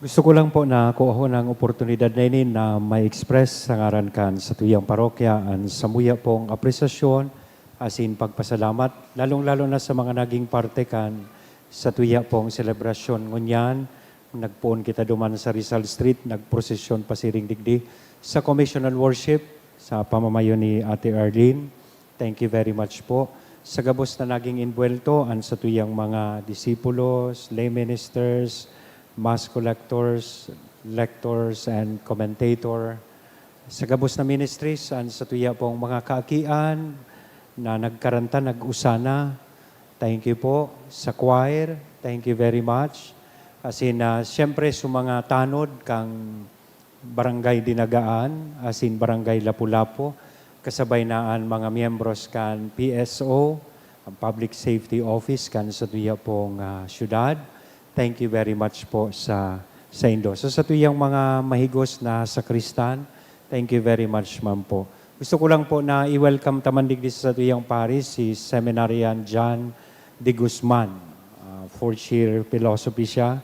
B: Gusto ko lang po na kuha ng oportunidad na ini na may express sa ngaran kan sa tuyang parokya ang samuya pong apresasyon asin pagpasalamat, lalong-lalo na sa mga naging parte kan sa tuya pong selebrasyon ngunyan. Nagpuon kita duman sa Rizal Street, nagprosesyon pasiring digdi sa commissional worship sa pamamayo ni Ate Arlene. Thank you very much po. Sa gabos na naging inbuelto ang sa tuyang mga disipulos, lay ministers, mass collectors, lectors, and commentator. Sa gabos na ministries, ang sa tuya pong mga kaakian na nagkaranta, nag-usana. Thank you po. Sa choir, thank you very much. Kasi na siyempre sa mga tanod kang Barangay Dinagaan, asin Barangay Lapu-Lapu, kasabay na ang mga miyembros kan PSO, ang Public Safety Office kan sa tuya pong syudad. Thank you very much po sa Indo. So sa tuyang mga mahigos na sakristan, thank you very much ma'am po. Gusto ko lang po na i-welcome tamandig sa tuyang Paris si Seminarian John de Guzman. Fourth year philosophy siya.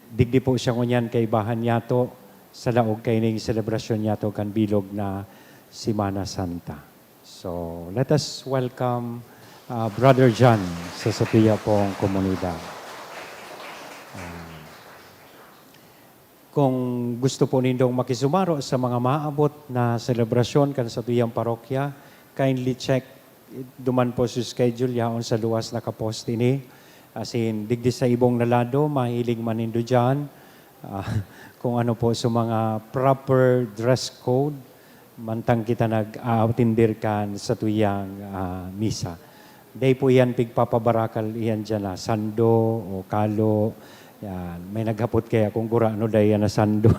B: Digdi po siya ngunyan kay bahan yato sa laog kay ning selebrasyon yato kan bilog na Semana Santa. So let us welcome Brother John sa Sophia pong komunidad. Kung gusto po nindong makisumaro sa mga maabot na selebrasyon kan sa tuyang parokya, kindly check duman po sa schedule yaon sa luwas na kapost ini. As in, digdi sa ibong nalado, mahiling manindo dyan. Kung ano po sa mga proper dress code, mantang kita nag-autindir kan sa tuyang misa. Day po yan, pigpapabarakal yan dyan na sando o kalo. Yan. May naghapot kaya kung gura ano day yan na sando.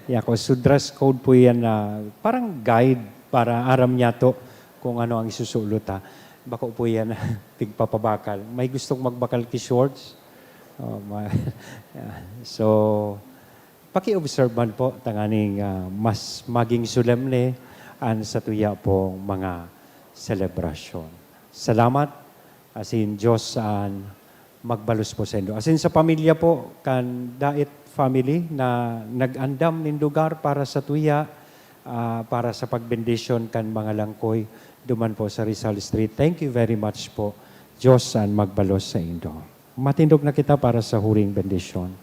B: Yan, so dress code po yan na parang guide para aram niya to kung ano ang isusulot ha. Bako po yan pigpapabakal. May gustong magbakal ki shorts. So, paki-observe man po tanganing mas maging solemne an sa tuya pong mga selebrasyon. Salamat Asin Diyos magbalos po sa indo. Asin sa pamilya po, kan dait family na nag-andam nin lugar para sa tuya, para sa pagbendisyon kan mga langkoy, duman po sa Rizal Street. Thank you very much po. Diyos magbalos sa indo. Matindog na kita para sa huring bendisyon.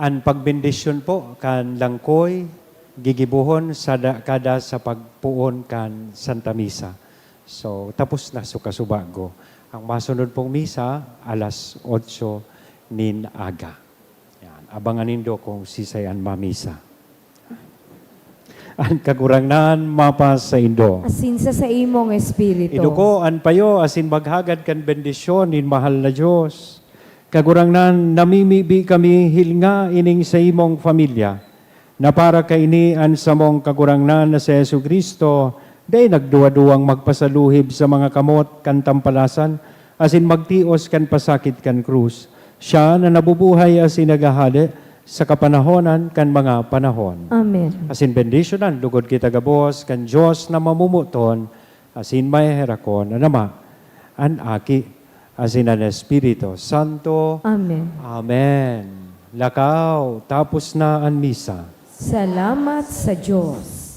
B: Ang pagbendisyon po, kan langkoy, gigibuhon kada sa pagpuon kan Santa Misa. So, tapos na sukasubago. Ang masunod pong misa, alas 8 nin aga. Yan. Abangan nindo kung sisayan mamisa. Ang kagurangnan mapas sa indo.
A: Asin sa imong espiritu.
B: Iduko an payo asin maghagad kan bendisyon in mahal na Diyos. Kagurangnan namimibi kami hilnga ining sa imong pamilya na para kainian sa mong kagurangnan na si Jesucristo day nagduwa-duwang magpasaluhib sa mga kamot kan tampalasan asin magtios kan pasakit kan krus. Siya na nabubuhay asin nagahali sa kapanahonan kan mga panahon.
A: Amen.
B: Asin bendisyonan, lugod kita gabos, kan Diyos na mamumuton, asin may herakon, anama, an aki, asin an Espiritu Santo.
A: Amen.
B: Amen. Lakaw, tapos na ang misa.
A: Salamat sa Diyos.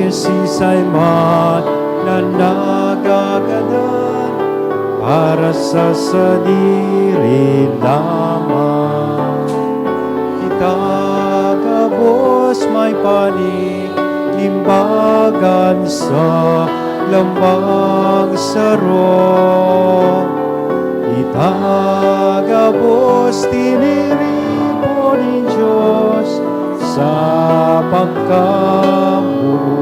B: Isisay man na nagaganan para sa sadiri lamang. Itagabos may panimbagan sa lambang saro. Itagabos tiniripo ni Diyos sa pagkamuno.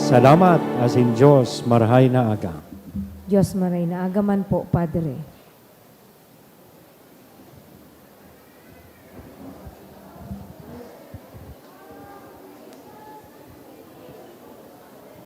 A: Salamat,
B: asin Diyos, marahay na aga.
A: Diyos maray na agaman po, Padre.